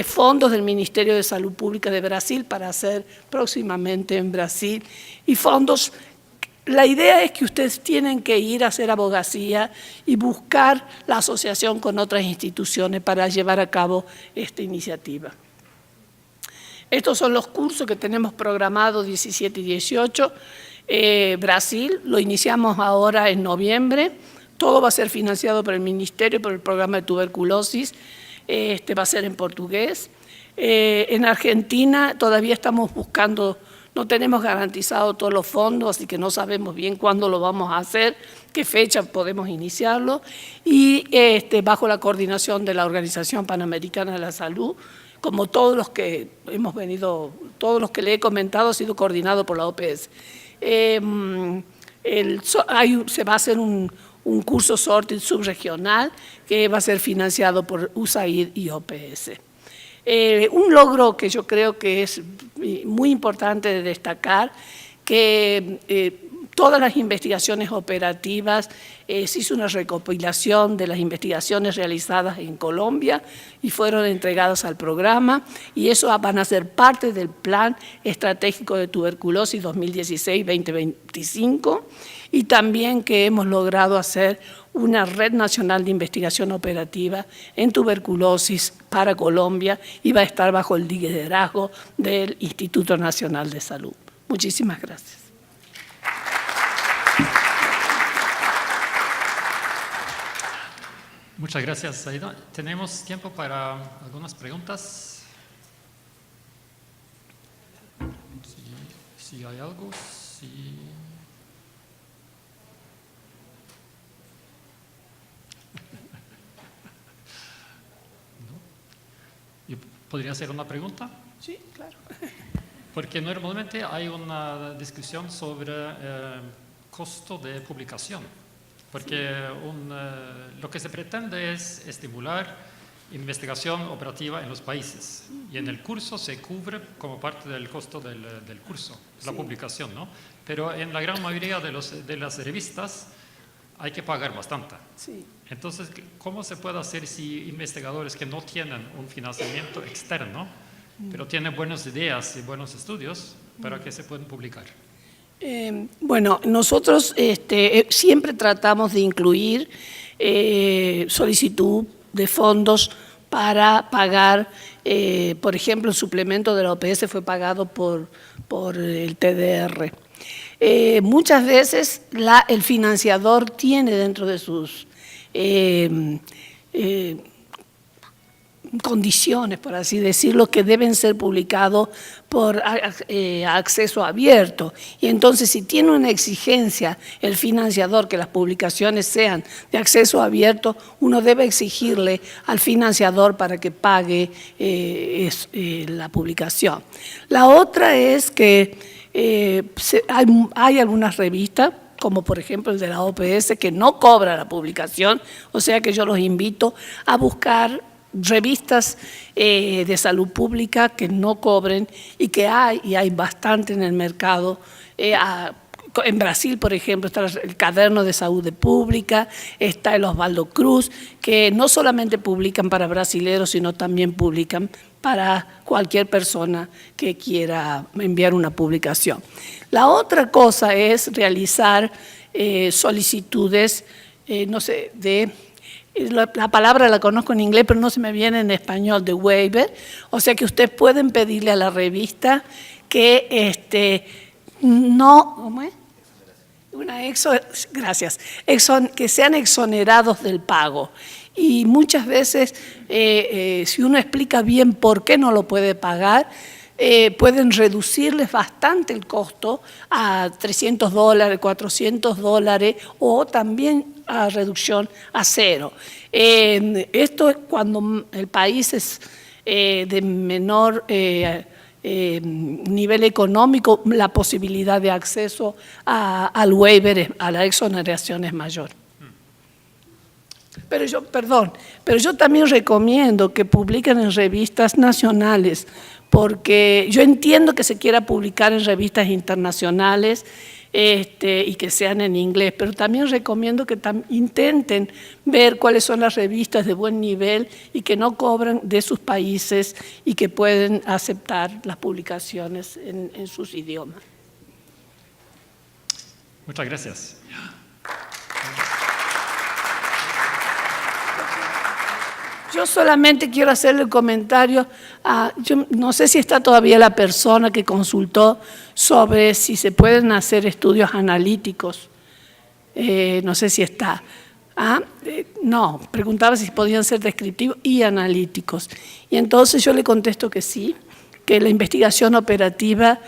fondos del Ministerio de Salud Pública de Brasil para hacer próximamente en Brasil, y fondos. La idea es que ustedes tienen que ir a hacer abogacía y buscar la asociación con otras instituciones para llevar a cabo esta iniciativa. Estos son los cursos que tenemos programados 17 y 18. Brasil, lo iniciamos ahora en noviembre, todo va a ser financiado por el Ministerio, por el programa de tuberculosis, va a ser en portugués. En Argentina todavía estamos buscando, no tenemos garantizado todos los fondos, así que no sabemos bien cuándo lo vamos a hacer, qué fecha podemos iniciarlo, y bajo la coordinación de la Organización Panamericana de la Salud, como todos los que hemos venido, todos los que le he comentado, ha sido coordinado por la OPS. Se va a hacer un curso sorting subregional que va a ser financiado por USAID y OPS. Un logro que yo creo que es muy importante de destacar, que todas las investigaciones operativas, se hizo una recopilación de las investigaciones realizadas en Colombia y fueron entregadas al programa, y eso van a ser parte del Plan Estratégico de Tuberculosis 2016-2025, y también que hemos logrado hacer una red nacional de investigación operativa en tuberculosis para Colombia, y va a estar bajo el liderazgo del Instituto Nacional de Salud. Muchísimas gracias. Muchas gracias, Aida. ¿Tenemos tiempo para algunas preguntas? Si hay algo, sí. ¿No? ¿Podría hacer una pregunta? Sí, claro. Porque normalmente hay una discusión sobre costo de publicación. Porque lo que se pretende es estimular investigación operativa en los países, y en el curso se cubre como parte del costo del curso, la publicación, ¿no? Pero en la gran mayoría de las revistas hay que pagar bastante. Sí. Entonces, ¿cómo se puede hacer si investigadores que no tienen un financiamiento externo pero tiene buenas ideas y buenos estudios para que se puedan publicar. Bueno, nosotros siempre tratamos de incluir solicitud de fondos para pagar, por ejemplo, el suplemento de la OPS fue pagado por el TDR. Muchas veces el financiador tiene dentro de sus condiciones, por así decirlo, que deben ser publicados por acceso abierto. Y entonces, si tiene una exigencia el financiador que las publicaciones sean de acceso abierto, uno debe exigirle al financiador para que pague la publicación. La otra es que hay algunas revistas, como por ejemplo el de la OPS, que no cobra la publicación, o sea que yo los invito a buscar revistas de salud pública que no cobren y que hay bastante en el mercado. En Brasil, por ejemplo, está el Caderno de Salud Pública, está el Osvaldo Cruz, que no solamente publican para brasileros, sino también publican para cualquier persona que quiera enviar una publicación. La otra cosa es realizar solicitudes, no sé, la palabra la conozco en inglés, pero no se me viene en español, de waiver. O sea que ustedes pueden pedirle a la revista que ¿cómo es? Gracias. Que sean exonerados del pago. Y muchas veces, si uno explica bien por qué no lo puede pagar, pueden reducirles bastante el costo a $300, $400 o también a reducción a cero. Esto es cuando el país es de menor nivel económico, la posibilidad de acceso al waiver, a la exoneración es mayor. Pero yo también recomiendo que publiquen en revistas nacionales, porque yo entiendo que se quiera publicar en revistas internacionales y que sean en inglés, pero también recomiendo que intenten ver cuáles son las revistas de buen nivel y que no cobran de sus países y que pueden aceptar las publicaciones en sus idiomas. Muchas gracias. Yo solamente quiero hacerle el comentario, yo no sé si está todavía la persona que consultó sobre si se pueden hacer estudios analíticos, no sé si está. No, preguntaba si podían ser descriptivos y analíticos. Y entonces yo le contesto que sí, que la investigación operativa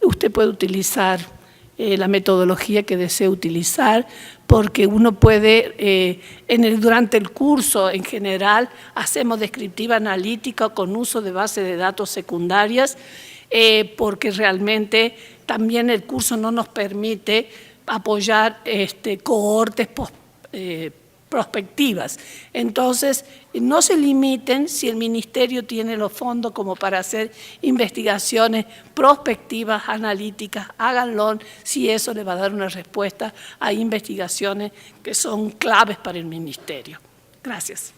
usted puede utilizar la metodología que desee utilizar, porque uno puede, durante el curso en general, hacemos descriptiva analítica con uso de base de datos secundarias, porque realmente también el curso no nos permite apoyar cohortes prospectivas. Entonces, no se limiten si el ministerio tiene los fondos como para hacer investigaciones prospectivas, analíticas, háganlo si eso le va a dar una respuesta a investigaciones que son claves para el ministerio. Gracias.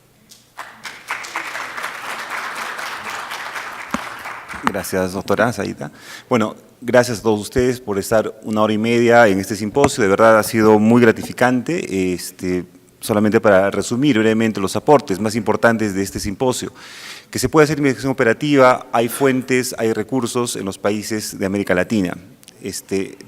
Gracias, doctora Saída. Bueno, gracias a todos ustedes por estar 1 hora y media en este simposio. De verdad ha sido muy gratificante. Solamente para resumir brevemente los aportes más importantes de este simposio, que se puede hacer investigación operativa, hay fuentes, hay recursos en los países de América Latina.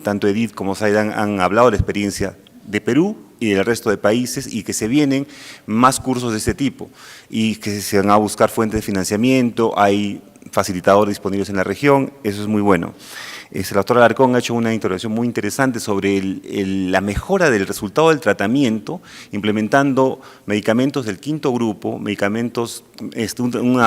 Tanto Edith como Zaidan han hablado de la experiencia de Perú y del resto de países y que se vienen más cursos de este tipo y que se van a buscar fuentes de financiamiento, hay facilitadores disponibles en la región, eso es muy bueno. La doctora Alarcón ha hecho una intervención muy interesante sobre la mejora del resultado del tratamiento, implementando medicamentos del 5º grupo, medicamentos, una